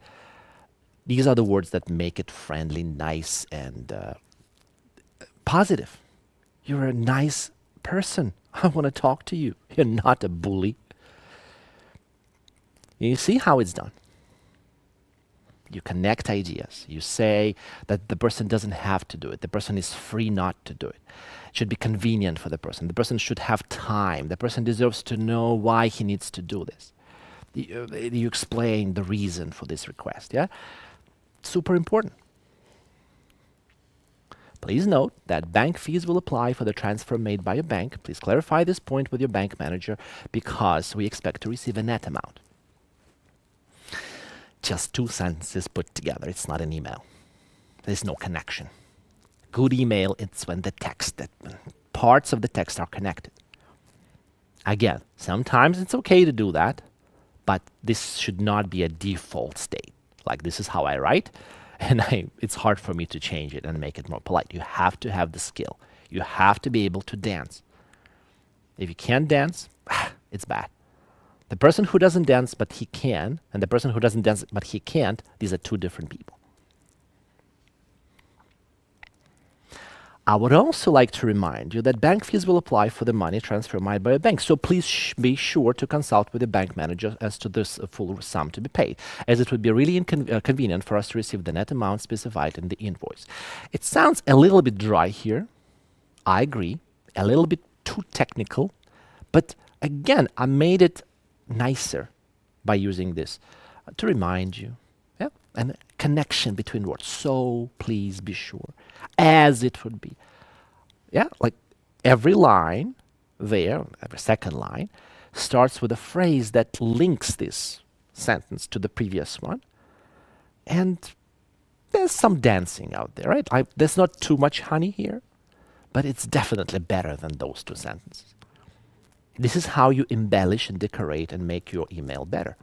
these are the words that make it friendly, nice, and positive. You're a nice person. I want to talk to you. You're not a bully. You see how it's done. You connect ideas. You say that the person doesn't have to do it. The person is free not to do it. It should be convenient for the person. The person should have time. The person deserves to know why he needs to do this. You explain the reason for this request. Yeah, super important. Please note that bank fees will apply for the transfer made by a bank. Please clarify this point with your bank manager because we expect to receive a net amount. Just two sentences put together. It's not an email. There's no connection. Good email, it's when parts of the text are connected. Again, sometimes it's okay to do that, but this should not be a default state. Like this is how I write, and it's hard for me to change it and make it more polite. You have to have the skill. You have to be able to dance. If you can't dance, it's bad. The person who doesn't dance but he can, and the person who doesn't dance but he can't, these are two different people. I would also like to remind you that bank fees will apply for the money transfer made by a bank. So please be sure to consult with the bank manager as to this full sum to be paid, as it would be really convenient for us to receive the net amount specified in the invoice. It sounds a little bit dry here. I agree. A little bit too technical. But again, I made it nicer by using this to remind you. Yeah, and a connection between words. So please be sure, as it would be. Yeah, like every line there, every second line, starts with a phrase that links this sentence to the previous one. And there's some dancing out there, right? There's not too much honey here, but it's definitely better than those two sentences. This is how you embellish and decorate and make your email better.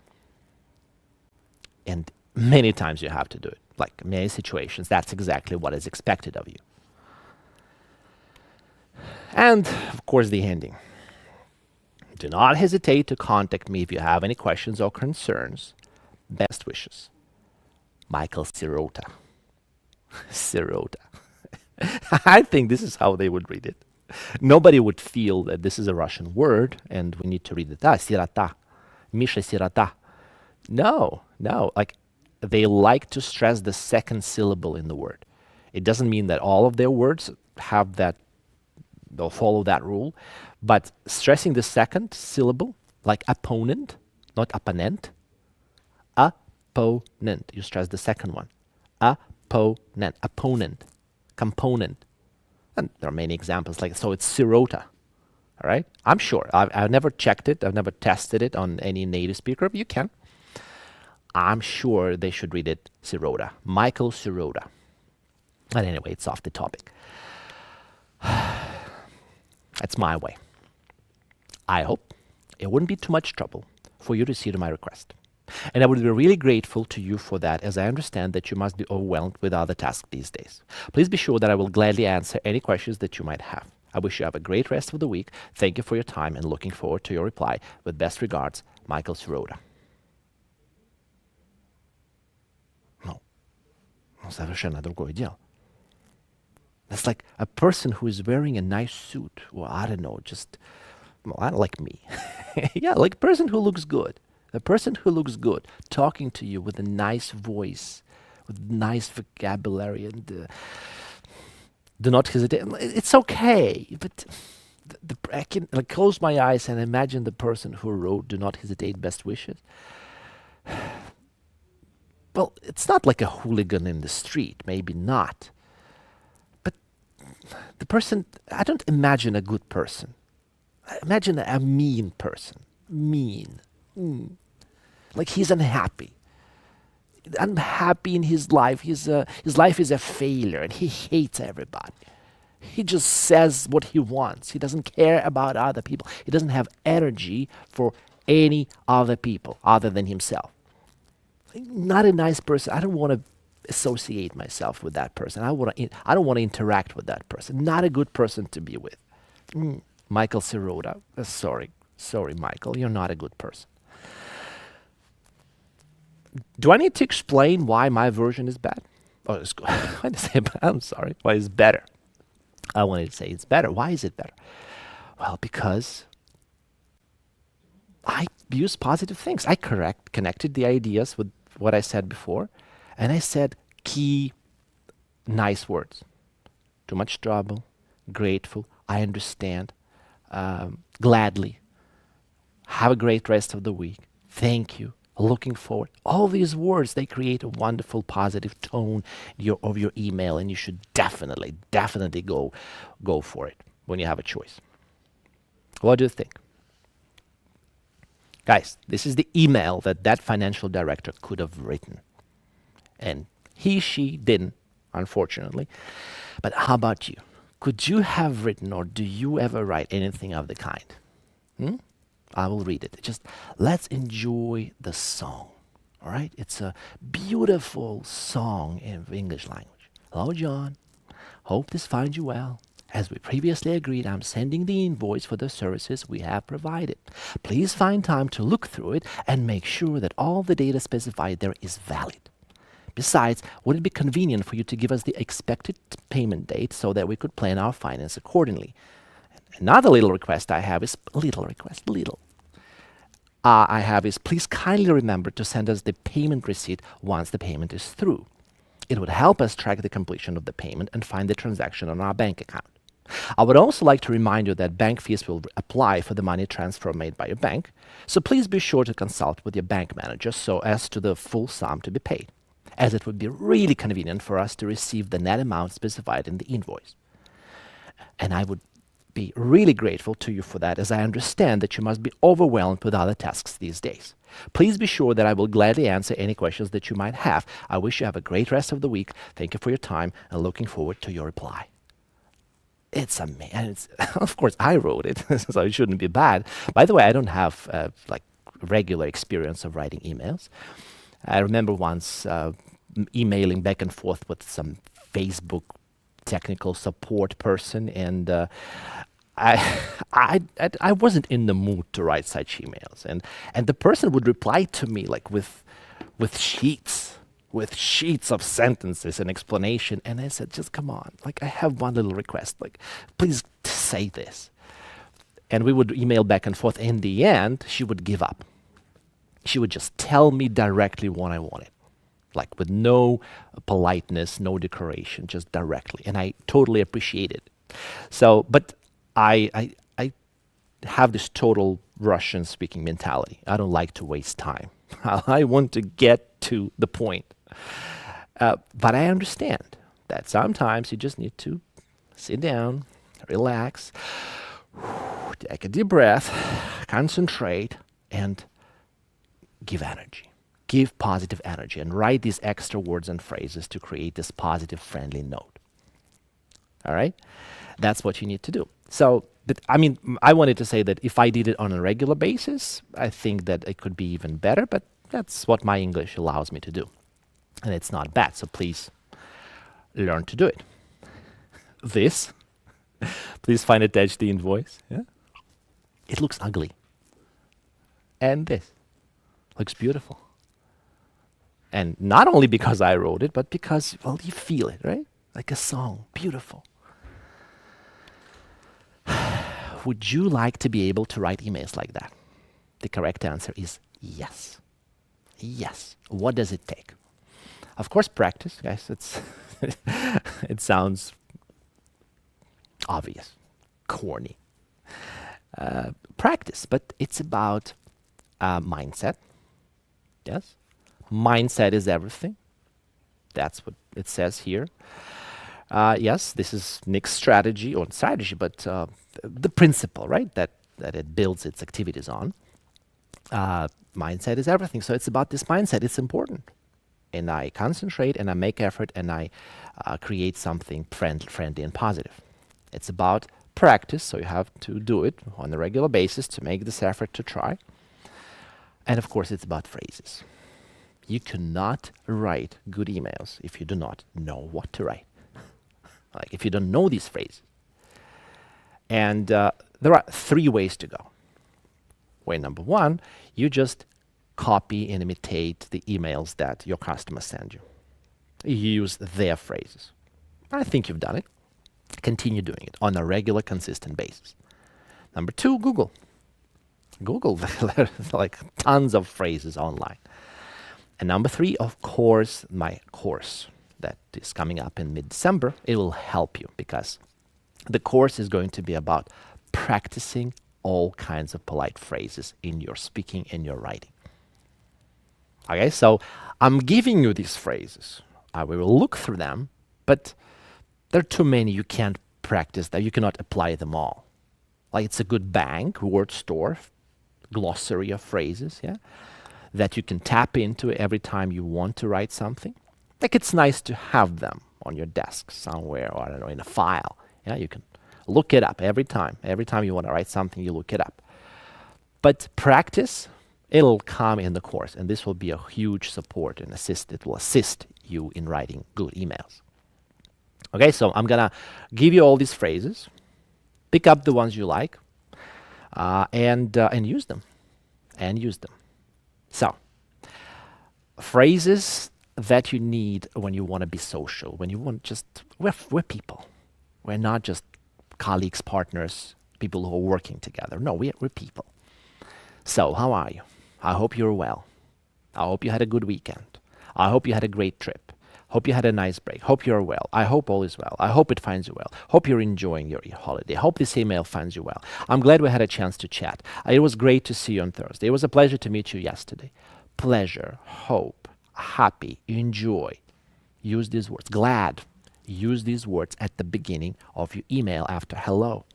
And many times you have to do it. Like many situations, that's exactly what is expected of you. And of course, the ending. Do not hesitate to contact me if you have any questions or concerns. Best wishes. Michael Sirota. Sirota. I think this is how they would read it. Nobody would feel that this is a Russian word and we need to read it. Sirota. Misha Sirota. No. Like, they like to stress the second syllable in the word. It doesn't mean that all of their words have that, they'll follow that rule, but stressing the second syllable, like opponent, not opponent, opponent. You stress the second one. Opponent, opponent, component. And there are many examples like, so it's Sirota. All right? I'm sure. I've never checked it. I've never tested it on any native speaker. You can. I'm sure they should read it Sirota. Michael Sirota. But anyway, it's off the topic. That's my way. I hope it wouldn't be too much trouble for you to see to my request. And I would be really grateful to you for that, as I understand that you must be overwhelmed with other tasks these days. Please be sure that I will gladly answer any questions that you might have. I wish you have a great rest of the week. Thank you for your time and looking forward to your reply. With best regards, Michael Sirota. No, совершенно другое дело. That's like a person who is wearing a nice suit, or I don't know, just, well, like me. Yeah, like a person who looks good. A person who looks good, talking to you with a nice voice, with nice vocabulary, and do not hesitate. It's okay, but I can like close my eyes and imagine the person who wrote "Do not hesitate, best wishes." Well, it's not like a hooligan in the street, maybe not. But the person, I don't imagine a good person. I imagine a mean person. Mean. Like he's unhappy. Unhappy in his life. His life is a failure and he hates everybody. He just says what he wants. He doesn't care about other people. He doesn't have energy for any other people other than himself. Not a nice person. I don't want to associate myself with that person. I don't want to interact with that person. Not a good person to be with. Michael Sirota. Sorry, Michael. You're not a good person. Do I need to explain why my version is bad? Oh, it's good. I'm sorry. Why is better? I wanted to say it's better. Why is it better? Well, because I use positive things. I connected the ideas with what I said before, and I said key nice words. Too much trouble, grateful, I understand, gladly, have a great rest of the week, thank you, looking forward. All these words, they create a wonderful positive tone of your email, and you should definitely go for it when you have a choice. What do you think? Guys, this is the email that financial director could have written. And she didn't, unfortunately. But how about you? Could you have written, or do you ever write anything of the kind? I will read it. Just let's enjoy the song. All right? It's a beautiful song in English language. Hello, John. Hope this finds you well. As we previously agreed, I'm sending the invoice for the services we have provided. Please find time to look through it and make sure that all the data specified there is valid. Besides, would it be convenient for you to give us the expected payment date so that we could plan our finance accordingly? Another little request I have is, I have is, please kindly remember to send us the payment receipt once the payment is through. It would help us track the completion of the payment and find the transaction on our bank account. I would also like to remind you that bank fees will apply for the money transfer made by your bank, so please be sure to consult with your bank manager so as to the full sum to be paid, as it would be really convenient for us to receive the net amount specified in the invoice. And I would be really grateful to you for that, as I understand that you must be overwhelmed with other tasks these days. Please be sure that I will gladly answer any questions that you might have. I wish you have a great rest of the week. Thank you for your time and looking forward to your reply. It's amazing. Of course, I wrote it, so it shouldn't be bad. By the way, I don't have like regular experience of writing emails. I remember once emailing back and forth with some Facebook technical support person, and I wasn't in the mood to write such emails, and the person would reply to me like with sheets of sentences and explanation, and I said, just come on, like I have one little request, like please say this. And we would email back and forth. In the end, she would give up. She would just tell me directly what I wanted, like with no politeness, no decoration, just directly. And I totally appreciate it. So, but I have this total Russian speaking mentality. I don't like to waste time. I want to get to the point. But I understand that sometimes you just need to sit down, relax, take a deep breath, concentrate, and give energy. Give positive energy and write these extra words and phrases to create this positive, friendly note. All right? That's what you need to do. So, I mean, I wanted to say that if I did it on a regular basis, I think that it could be even better, but that's what my English allows me to do. And it's not bad, so please learn to do it. This, please find attached the invoice. Yeah? It looks ugly. And this looks beautiful. And not only because I wrote it, but because, well, you feel it, right? Like a song. Beautiful. Would you like to be able to write emails like that? The correct answer is yes. Yes. What does it take? Of course, practice, guys. It sounds obvious, corny. Practice, but it's about mindset. Yes? Mindset is everything. That's what it says here. Yes, this is Nick's strategy, but the principle, right, that it builds its activities on. Mindset is everything. So it's about this mindset. It's important. And I concentrate and I make effort and I create something friendly and positive. It's about practice, so you have to do it on a regular basis to make this effort to try. And of course, it's about phrases. You cannot write good emails if you do not know what to write. Like if you don't know these phrases. And there are 3 ways to go. Way number 1, you just copy and imitate the emails that your customers send you. You use their phrases. I think you've done it. Continue doing it on a regular, consistent basis. Number 2, Google. There's like tons of phrases online. And number 3, of course, my course that is coming up in mid-December. It will help you because the course is going to be about practicing all kinds of polite phrases in your speaking and your writing. Okay, so I'm giving you these phrases. We will look through them, but there are too many. You can't practice that. You cannot apply them all. Like it's a good bank, word store, glossary of phrases, yeah, that you can tap into every time you want to write something. Like it's nice to have them on your desk somewhere, or I don't know, in a file. Yeah, you can look it up every time. Every time you want to write something, you look it up. But practice, it'll come in the course, and this will be a huge support and assist. It will assist you in writing good emails. Okay, so I'm gonna give you all these phrases. Pick up the ones you like, and use them. So, phrases that you need when you want to be social, when you want we're people. We're not just colleagues, partners, people who are working together. No, we're people. So, how are you? I hope you're well. I hope you had a good weekend. I hope you had a great trip. Hope you had a nice break. Hope you're well. I hope all is well. I hope it finds you well. Hope you're enjoying your holiday. Hope this email finds you well. I'm glad we had a chance to chat. It was great to see you on Thursday. It was a pleasure to meet you yesterday. Pleasure, hope, happy, enjoy. Use these words. Glad. Use these words at the beginning of your email after hello.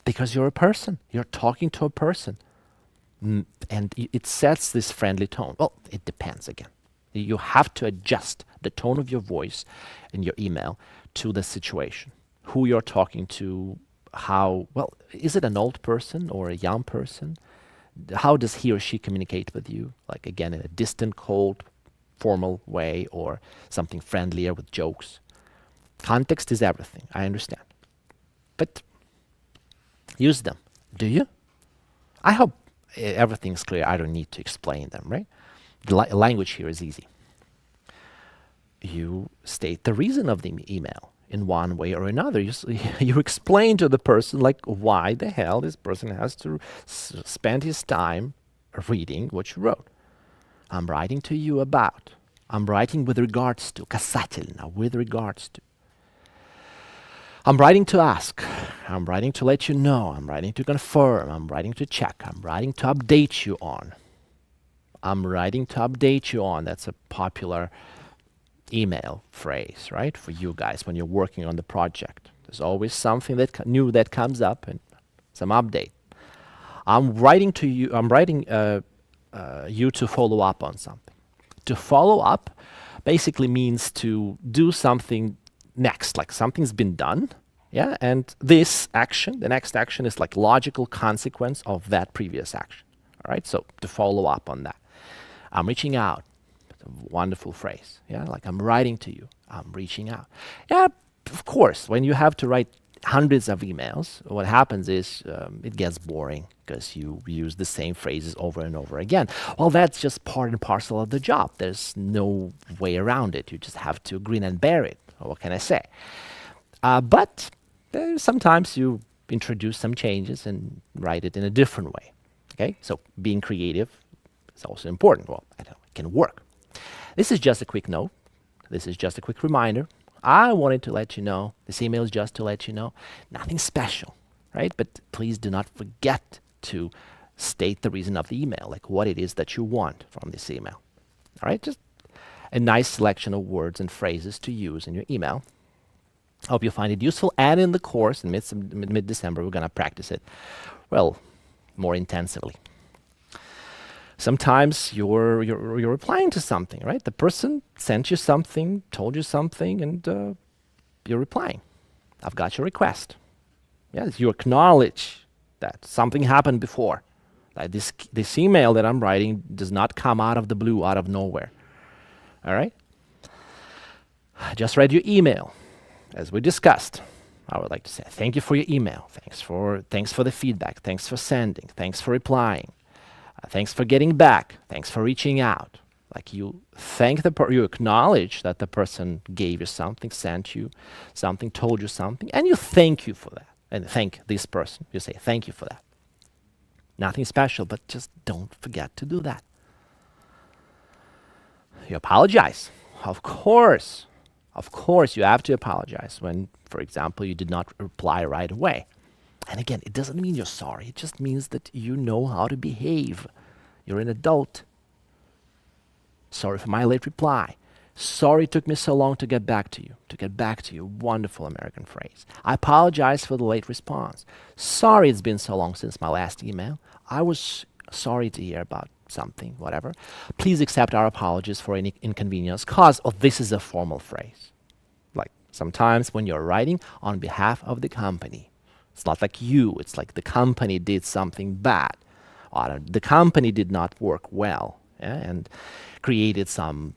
Because you're a person. You're talking to a person. And it sets this friendly tone. Well, it depends again. You have to adjust the tone of your voice in your email to the situation. Who you're talking to, is it an old person or a young person? How does he or she communicate with you? Like, again, in a distant, cold, formal way, or something friendlier with jokes? Context is everything, I understand. but use them. Do you? I hope everything's clear. I don't need to explain them, right? The language here is easy. You state the reason of the email in one way or another. You explain to the person like why the hell this person has to spend his time reading what you wrote. I'm writing to you about. I'm writing with regards to. Касательно, with regards to. I'm writing to ask. I'm writing to let you know. I'm writing to confirm. I'm writing to check. I'm writing to update you on. I'm writing to update you on. That's a popular email phrase, right? For you guys when you're working on the project. There's always something new that comes up and some update. I'm writing to you. I'm writing you to follow up on something. To follow up basically means to do something next, like something's been done, yeah, and this action, the next action, is like logical consequence of that previous action. All right, so to follow up on that. I'm reaching out. It's a wonderful phrase, yeah, like I'm writing to you. I'm reaching out. Yeah, of course, when you have to write hundreds of emails, what happens is it gets boring because you use the same phrases over and over again. Well, that's just part and parcel of the job. There's no way around it. You just have to grin and bear it. What can I say? But sometimes you introduce some changes and write it in a different way. Okay, so being creative is also important. Well, it can work. This is just a quick note. This is just a quick reminder. I wanted to let you know, this email is just to let you know, nothing special, right? But please do not forget to state the reason of the email, like what it is that you want from this email. All right, just a nice selection of words and phrases to use in your email. Hope you find it useful. And in the course in mid-December, we're going to practice it, well, more intensively. Sometimes you're replying to something, right? The person sent you something, told you something, and you're replying. I've got your request. Yes, you acknowledge that something happened before. That this email that I'm writing does not come out of the blue, out of nowhere. All right? I just read your email. As we discussed, I would like to say thank you for your email. Thanks for the feedback. Thanks for sending. Thanks for replying. Thanks for getting back. Thanks for reaching out. Like you thank you acknowledge that the person gave you something, sent you something, told you something, and you thank you for that. And thank this person. You say thank you for that. Nothing special, but just don't forget to do that. You apologize. Of course, you have to apologize when, for example, you did not reply right away. And again, it doesn't mean you're sorry. It just means that you know how to behave. You're an adult. Sorry for my late reply. Sorry it took me so long to get back to you. To get back to you, wonderful American phrase. I apologize for the late response. Sorry it's been so long since my last email. I was sorry to hear about something, whatever. Please accept our apologies for any inconvenience caused. Oh, this is a formal phrase. Like sometimes when you're writing on behalf of the company, it's not like you, it's like the company did something bad. Or the company did not work well, yeah, and created some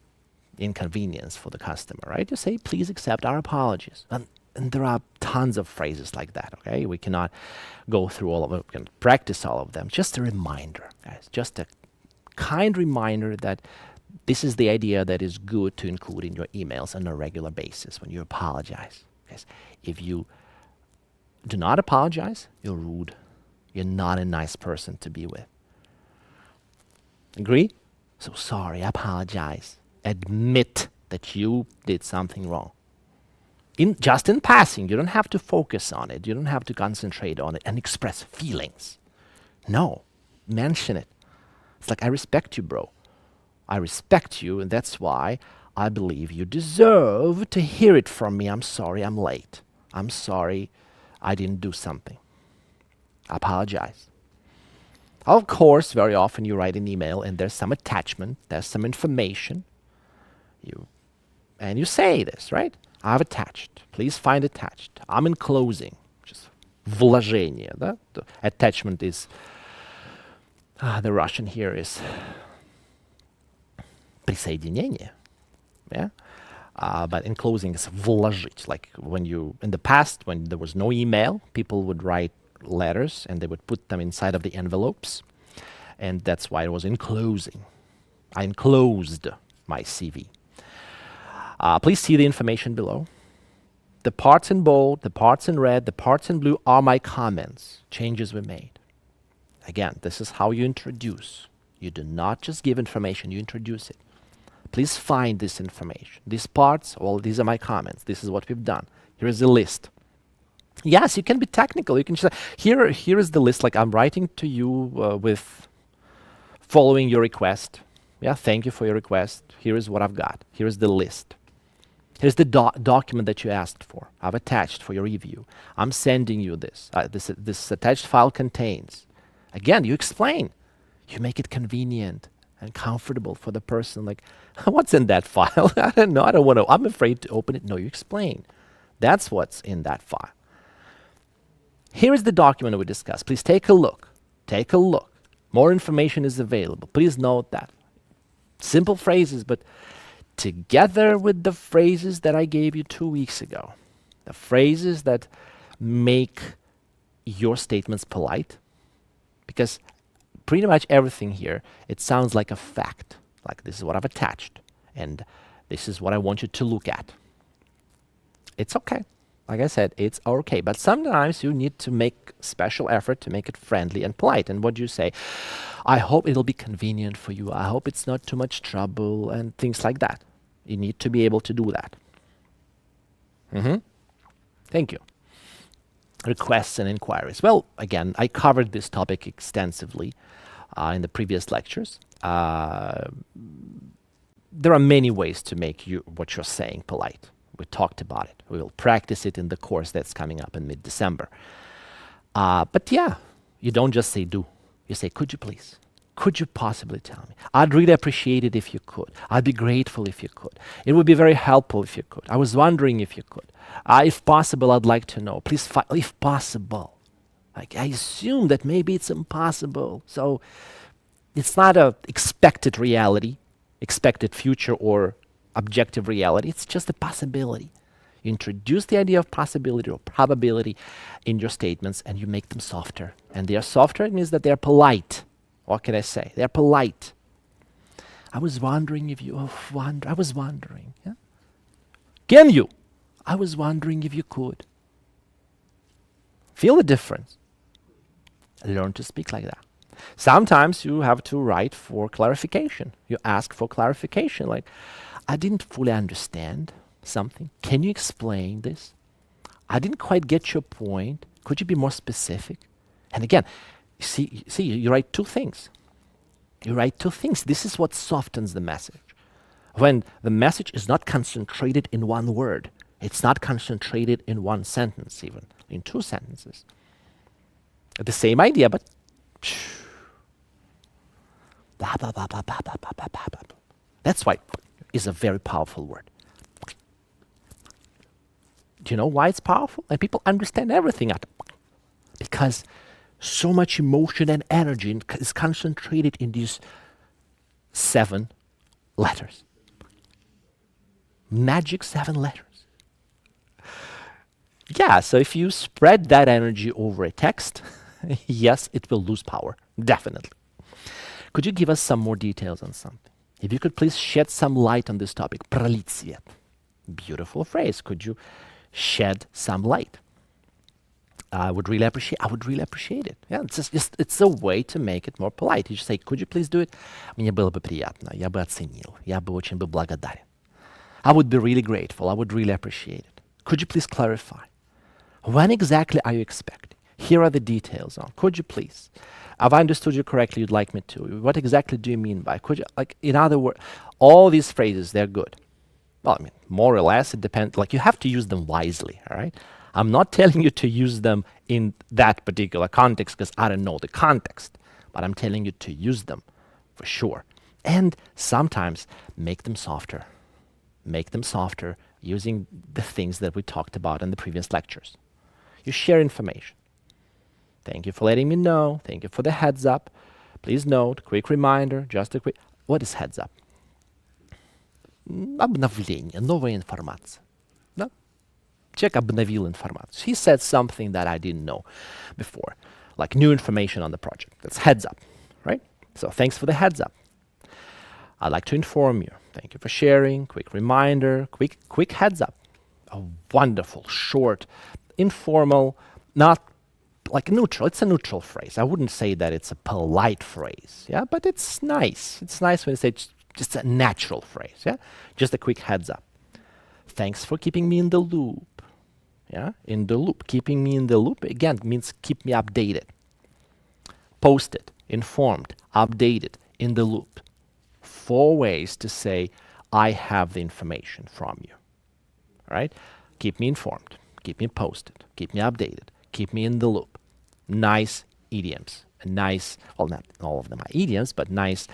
inconvenience for the customer, right? You say, please accept our apologies. And there are tons of phrases like that, okay? We cannot go through all of them, we can practice all of them. Just a reminder, guys, just a kind reminder that this is the idea that is good to include in your emails on a regular basis when you apologize. Guys, if you do not apologize, you're rude. You're not a nice person to be with. Agree? So sorry, I apologize. Admit that you did something wrong. Just in passing, you don't have to focus on it. You don't have to concentrate on it and express feelings. No, mention it. It's like, I respect you, bro. I respect you, and that's why I believe you deserve to hear it from me. I'm sorry I'm late. I'm sorry I didn't do something. I apologize. Of course, very often you write an email and there's some attachment, there's some information. And you say this, right? I've attached. Please find attached. I'm enclosing. Just вложение, да? The attachment is, the Russian here is присоединение. Yeah? But enclosing is вложить. Like in the past, when there was no email, people would write letters and they would put them inside of the envelopes. And that's why it was enclosing. I enclosed my CV. Please see the information below. The parts in bold, the parts in red, the parts in blue are my comments, changes we made. Again, this is how you introduce. You do not just give information, you introduce it. Please find this information. These parts, well, these are my comments. This is what we've done. Here is the list. Yes, you can be technical. You can just here is the list. Like I'm writing to you with following your request. Yeah, thank you for your request. Here is what I've got. Here is the list. Here's the document that you asked for. I've attached for your review. I'm sending you this. This attached file contains. Again, you explain. You make it convenient and comfortable for the person. Like, what's in that file? I don't know. I don't want to. I'm afraid to open it. No, you explain. That's what's in that file. Here is the document we discussed. Please take a look. Take a look. More information is available. Please note that. Simple phrases, but together with the phrases that I gave you 2 weeks ago, the phrases that make your statements polite, because pretty much everything here, it sounds like a fact. Like this is what I've attached, and this is what I want you to look at. It's okay. Like I said, it's okay. But sometimes you need to make special effort to make it friendly and polite. And what do you say? I hope it'll be convenient for you. I hope it's not too much trouble and things like that. You need to be able to do that. Thank you. Requests and inquiries. Well, again, I covered this topic extensively in the previous lectures. There are many ways to make what you're saying polite. We talked about it. We will practice it in the course that's coming up in mid-December. But yeah, you don't just say do. You say, could you please? Could you possibly tell me? I'd really appreciate it if you could. I'd be grateful if you could. It would be very helpful if you could. I was wondering if you could. If possible, I'd like to know. Please, if possible. Like, I assume that maybe it's impossible. So it's not a expected reality, expected future or objective reality. It's just a possibility. You introduce the idea of possibility or probability in your statements and you make them softer. And they are softer, it means that they are polite. What can I say? They're polite. I was wondering if you, I was wondering. Yeah? Can you? I was wondering if you could. Feel the difference. Learn to speak like that. Sometimes you have to write for clarification. You ask for clarification, like, I didn't fully understand something. Can you explain this? I didn't quite get your point. Could you be more specific? And again, you write two things. You write two things. This is what softens the message. When the message is not concentrated in one word, it's not concentrated in one sentence even, in two sentences. The same idea, but that's why is a very powerful word. Do you know why it's powerful? And people understand everything because so much emotion and energy is concentrated in these 7 letters. Magic 7 letters. Yeah, so if you spread that energy over a text, yes, it will lose power, definitely. Could you give us some more details on something? If you could please shed some light on this topic. Пролить свет. Beautiful phrase. Could you shed some light? I would really appreciate it. Yeah, it's a way to make it more polite. You just say, could you please do it? Мне было бы приятно. Я бы оценил. Я бы очень бы благодарен. I would be really grateful. I would really appreciate it. Could you please clarify? When exactly are you expecting? Here are the details on. Could you please? Have I understood you correctly? You'd like me to. What exactly do you mean by? Could you, like, in other words, all these phrases, they're good. Well, I mean, more or less, it depends. Like, you have to use them wisely, all right? I'm not telling you to use them in that particular context because I don't know the context, but I'm telling you to use them for sure. And sometimes make them softer. Make them softer using the things that we talked about in the previous lectures. You share information. Thank you for letting me know. Thank you for the heads up. Please note, quick reminder, just a quick, what is heads up? обновление, новая информация. Да? Человек обновил информацию. He said something that I didn't know before, like new information on the project. That's heads up, right? So thanks for the heads up. I'd like to inform you. Thank you for sharing. Quick reminder, quick heads up. A wonderful, short, informal, not like neutral. It's a neutral phrase. I wouldn't say that it's a polite phrase, yeah, but it's nice. It's nice when you say just a natural phrase, yeah? Just a quick heads up. Thanks for keeping me in the loop, yeah? In the loop. Keeping me in the loop, again, means keep me updated. Posted, informed, updated, in the loop. 4 ways to say, I have the information from you, all right? Keep me informed, keep me posted, keep me updated, keep me in the loop. Nice idioms. Nice, well, not all of them are idioms, but nice,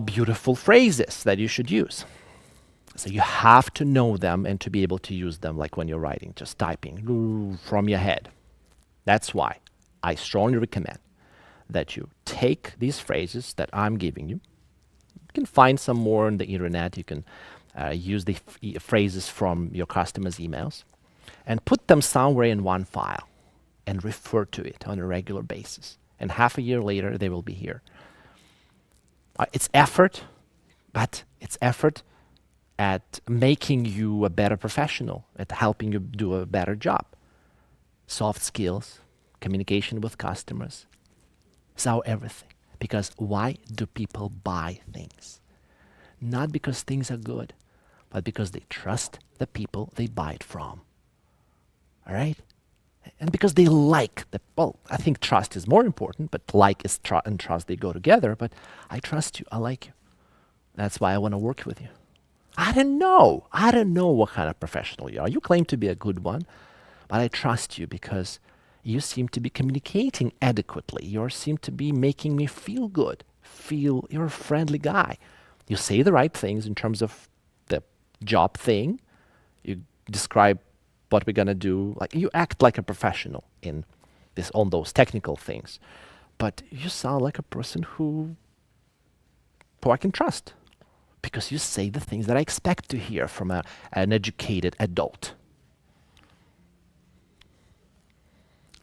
beautiful phrases that you should use. So you have to know them and to be able to use them, like when you're writing, just typing from your head. That's why I strongly recommend that you take these phrases that I'm giving you. You can find some more on the internet. You can use the phrases from your customers' emails and put them somewhere in one file and refer to it on a regular basis. And half a year later, they will be here. It's effort, but it's effort at making you a better professional, at helping you do a better job. Soft skills, communication with customers, so everything. Because why do people buy things? Not because things are good, but because they trust the people they buy it from. All right? And because they like the, well, I think trust is more important, but like is and trust, they go together. But I trust you, I like you. That's why I want to work with you. I don't know what kind of professional you are. You claim to be a good one, but I trust you because you seem to be communicating adequately. You seem to be making me feel good, feel you're a friendly guy. You say the right things in terms of the job thing. You describe what we're gonna do. Like you act like a professional in this, on those technical things, but you sound like a person who I can trust because you say the things that I expect to hear from an educated adult.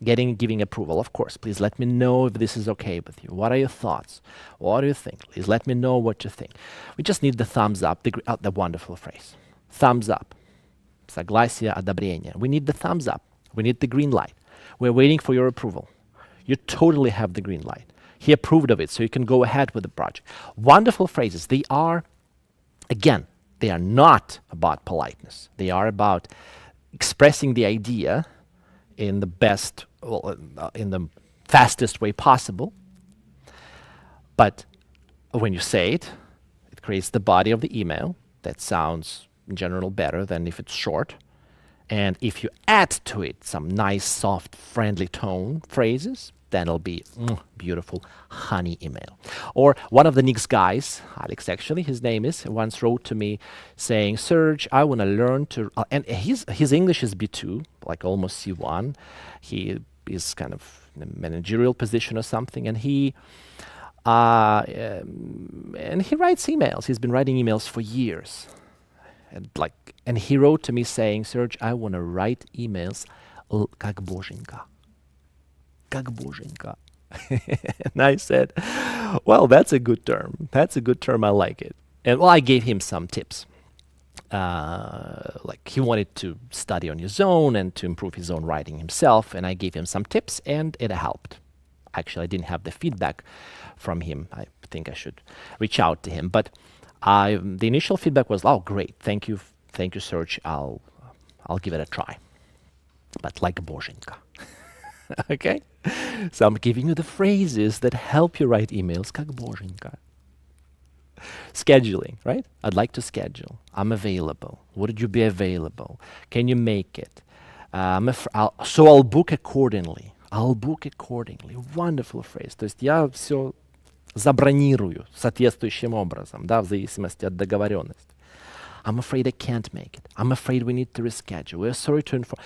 Giving approval, of course. Please let me know if this is okay with you. What are your thoughts? What do you think? Please let me know what you think. We just need the thumbs up, the wonderful phrase. Thumbs up. Согласие, одобрение. We need the thumbs up. We need the green light. We're waiting for your approval. You totally have the green light. He approved of it, so you can go ahead with the project. Wonderful phrases. They are, again, they are not about politeness. They are about expressing the idea in the best, in the fastest way possible. But when you say it, it creates the body of the email that sounds in general better than if it's short. And if you add to it some nice, soft, friendly tone phrases, then it'll be beautiful honey email. Or one of the Nick's guys, Alex actually, his name is, once wrote to me saying, Serge, I want to learn to, and his English is B2, like almost C1. He is kind of in a managerial position or something, and he writes emails. He's been writing emails for years. And he wrote to me saying, Serge, I want to write emails как боженька. Как боженька. And I said, well, that's a good term. That's a good term. I like it. And well, I gave him some tips. Like he wanted to study on his own and to improve his own writing himself. And I gave him some tips and it helped. Actually, I didn't have the feedback from him. I think I should reach out to him. But the initial feedback was, oh, great. Thank you, Serge. I'll give it a try. But like боженька. Okay? So I'm giving you the phrases that help you write emails как боженька. Scheduling, right? I'd like to schedule. I'm available. Would you be available? Can you make it? So I'll book accordingly. I'll book accordingly. Wonderful phrase. То есть я все забронирую соответствующим образом, да, в зависимости от договоренности. I'm afraid I can't make it. I'm afraid we need to reschedule. We're sorry to inform.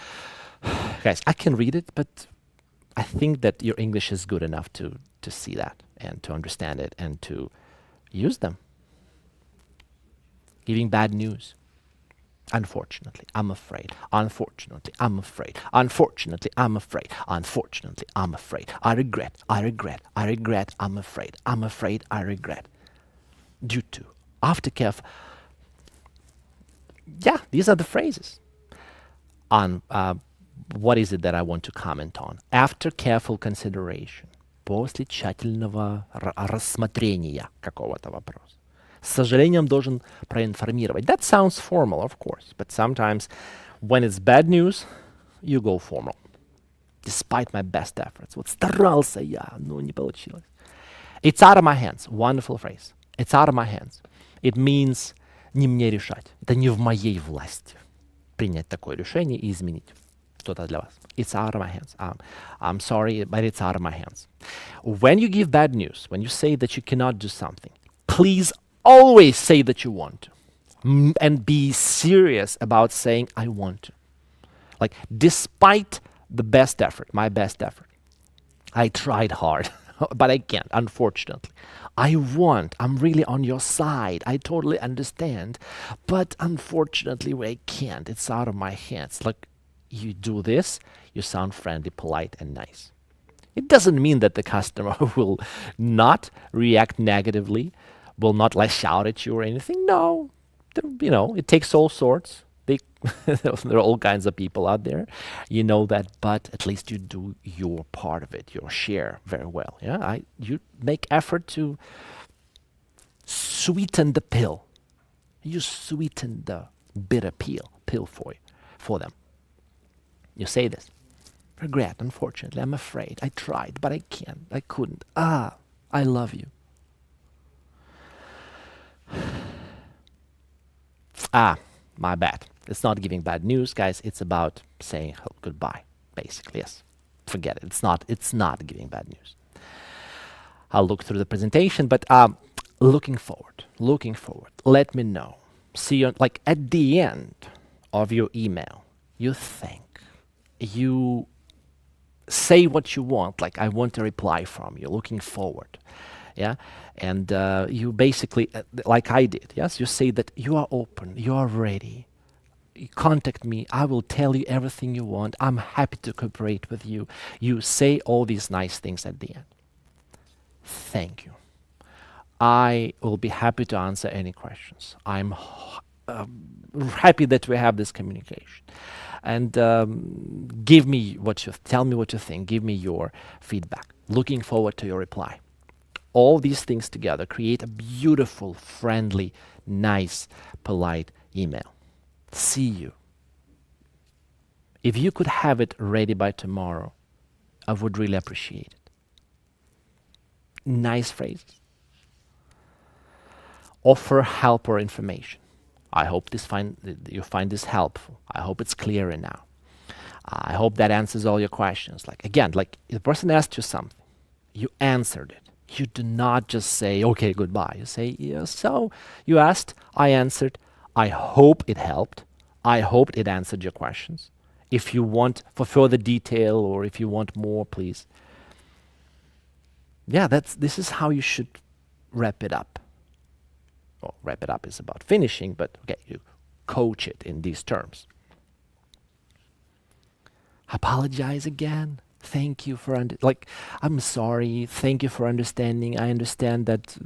Guys, I can read it, but I think that your English is good enough to see that and to understand it and to use them. giving bad news. Unfortunately, I'm afraid. Unfortunately, I'm afraid. Unfortunately, I'm afraid. Unfortunately, I'm afraid. I regret. I regret. I regret. I'm afraid. I'm afraid. I regret. Due to. After careful. Yeah, these are the phrases. On what is it that I want to comment on? After careful consideration. После тщательного рассмотрения какого-то вопроса. С сожалением должен проинформировать. That sounds formal, of course, but sometimes when it's bad news, you go formal. Despite my best efforts. Вот старался я, но не получилось. It's out of my hands. Wonderful phrase. It's out of my hands. It means не мне решать. Это не в моей власти принять такое решение и изменить что-то для вас. It's out of my hands. I'm sorry, but it's out of my hands. When you give bad news, when you say that you cannot do something, please always say that you want to. And be serious about saying, I want to. Like, despite the best effort, my best effort, I tried hard, but I can't, unfortunately. I'm really on your side. I totally understand. But unfortunately, I can't. It's out of my hands. Like, you do this, you sound friendly, polite, and nice. It doesn't mean that the customer will not react negatively, will not lash out at you or anything. No, it takes all sorts. There are all kinds of people out there. You know that, but at least you do your part of it, your share very well. Yeah, you make effort to sweeten the pill. You sweeten the bitter pill for them. You say this. Regret, unfortunately, I'm afraid. I tried, but I can't. I couldn't. I love you. My bad. It's not giving bad news, guys. It's about saying goodbye, basically. Yes. Forget it. It's not giving bad news. I'll look through the presentation, but looking forward. Let me know. See you like at the end of your email. You think. You say what you want, like I want a reply from you, looking forward. Yeah, and you basically, like I did, yes, you say that you are open, you are ready. You contact me, I will tell you everything you want. I'm happy to cooperate with you. You say all these nice things at the end. Thank you. I will be happy to answer any questions. I'm happy that we have this communication. And tell me what you think. Give me your feedback. Looking forward to your reply. All these things together create a beautiful, friendly, nice, polite email. See you. If you could have it ready by tomorrow, I would really appreciate it. Nice phrases. Offer help or information. I hope you find this helpful. I hope it's clearer now. I hope that answers all your questions. Like the person asked you something, you answered it. You do not just say, okay, goodbye. You say, yeah, so you asked, I answered. I hope it helped. I hope it answered your questions. If you want for further detail or if you want more, please. Yeah, this is how you should wrap it up. Well, wrap it up is about finishing, but okay, you coach it in these terms. Apologize again. Thank you for I'm sorry. Thank you for understanding. I understand that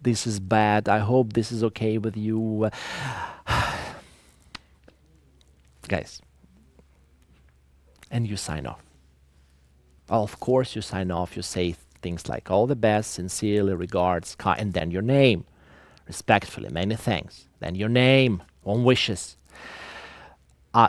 this is bad. I hope this is okay with you. Guys. And you sign off. Of course you sign off. You say things like all the best, sincerely, regards, and then your name. Respectfully, many thanks. Then your name, warm wishes.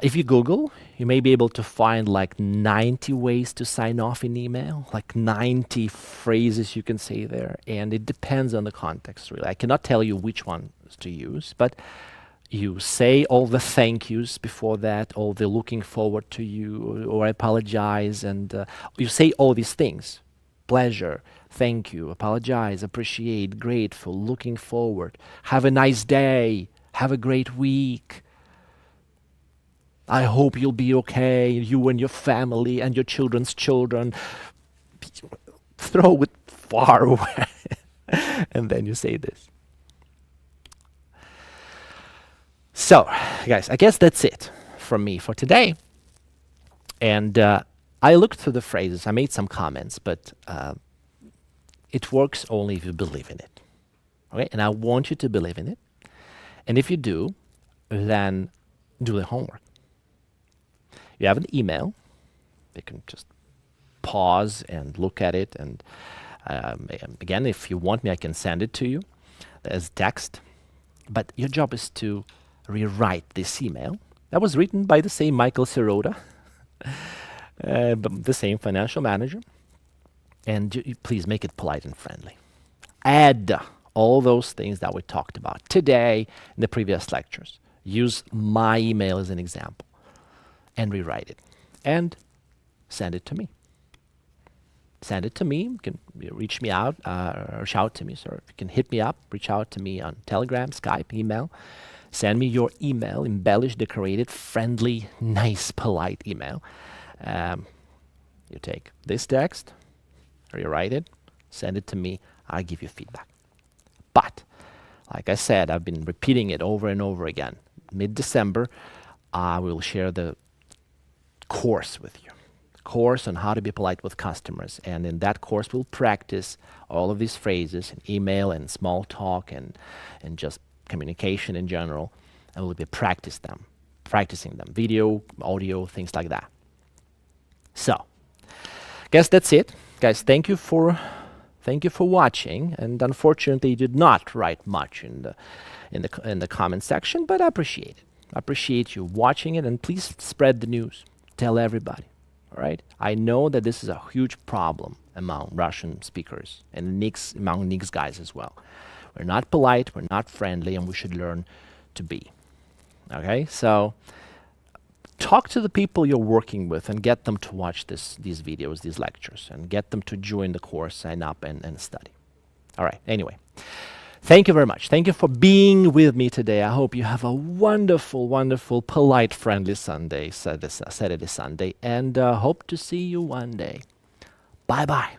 If you Google, you may be able to find like 90 ways to sign off in email, like 90 phrases you can say there, and it depends on the context, really. I cannot tell you which ones to use, but you say all the thank yous before that, all the looking forward to you, or I apologize, and you say all these things. Pleasure, thank you, apologize, appreciate, grateful, looking forward, have a nice day, have a great week. I hope you'll be okay, you and your family and your children's children. Throw it far away. And then you say this. So, guys, I guess that's it from me for today. And I looked through the phrases. I made some comments, but it works only if you believe in it. Okay? And I want you to believe in it. And if you do, then do the homework. You have an email. You can just pause and look at it. And again, if you want me, I can send it to you as text. But your job is to rewrite this email. That was written by the same Michael Sirota, the same financial manager. And you please make it polite and friendly. Add all those things that we talked about today in the previous lectures. Use my email as an example and rewrite it. And send it to me. Send it to me. You can reach me out, or shout to me. Sorry, you can hit me up, reach out to me on Telegram, Skype, email. Send me your email, embellished, decorated, friendly, nice, polite email. You take this text, rewrite it, send it to me. I'll give you feedback. But, like I said, I've been repeating it over and over again. Mid-December, I will share the course with you. Course on how to be polite with customers. And in that course, we'll practice all of these phrases in email and small talk and just communication in general. And we'll be practicing them. Video, audio, things like that. So, guess that's it. Guys, thank you for watching. And unfortunately, you did not write much in the comment section, but I appreciate it. I appreciate you watching it, and please spread the news. Tell everybody. All right? I know that this is a huge problem among Russian speakers and among Nix guys as well. We're not polite, we're not friendly, and we should learn to be. Okay? So talk to the people you're working with and get them to watch these videos, these lectures, and get them to join the course, sign up, and study. All right. Anyway, thank you very much. Thank you for being with me today. I hope you have a wonderful, wonderful, polite, friendly Saturday, Sunday, and hope to see you one day. Bye-bye.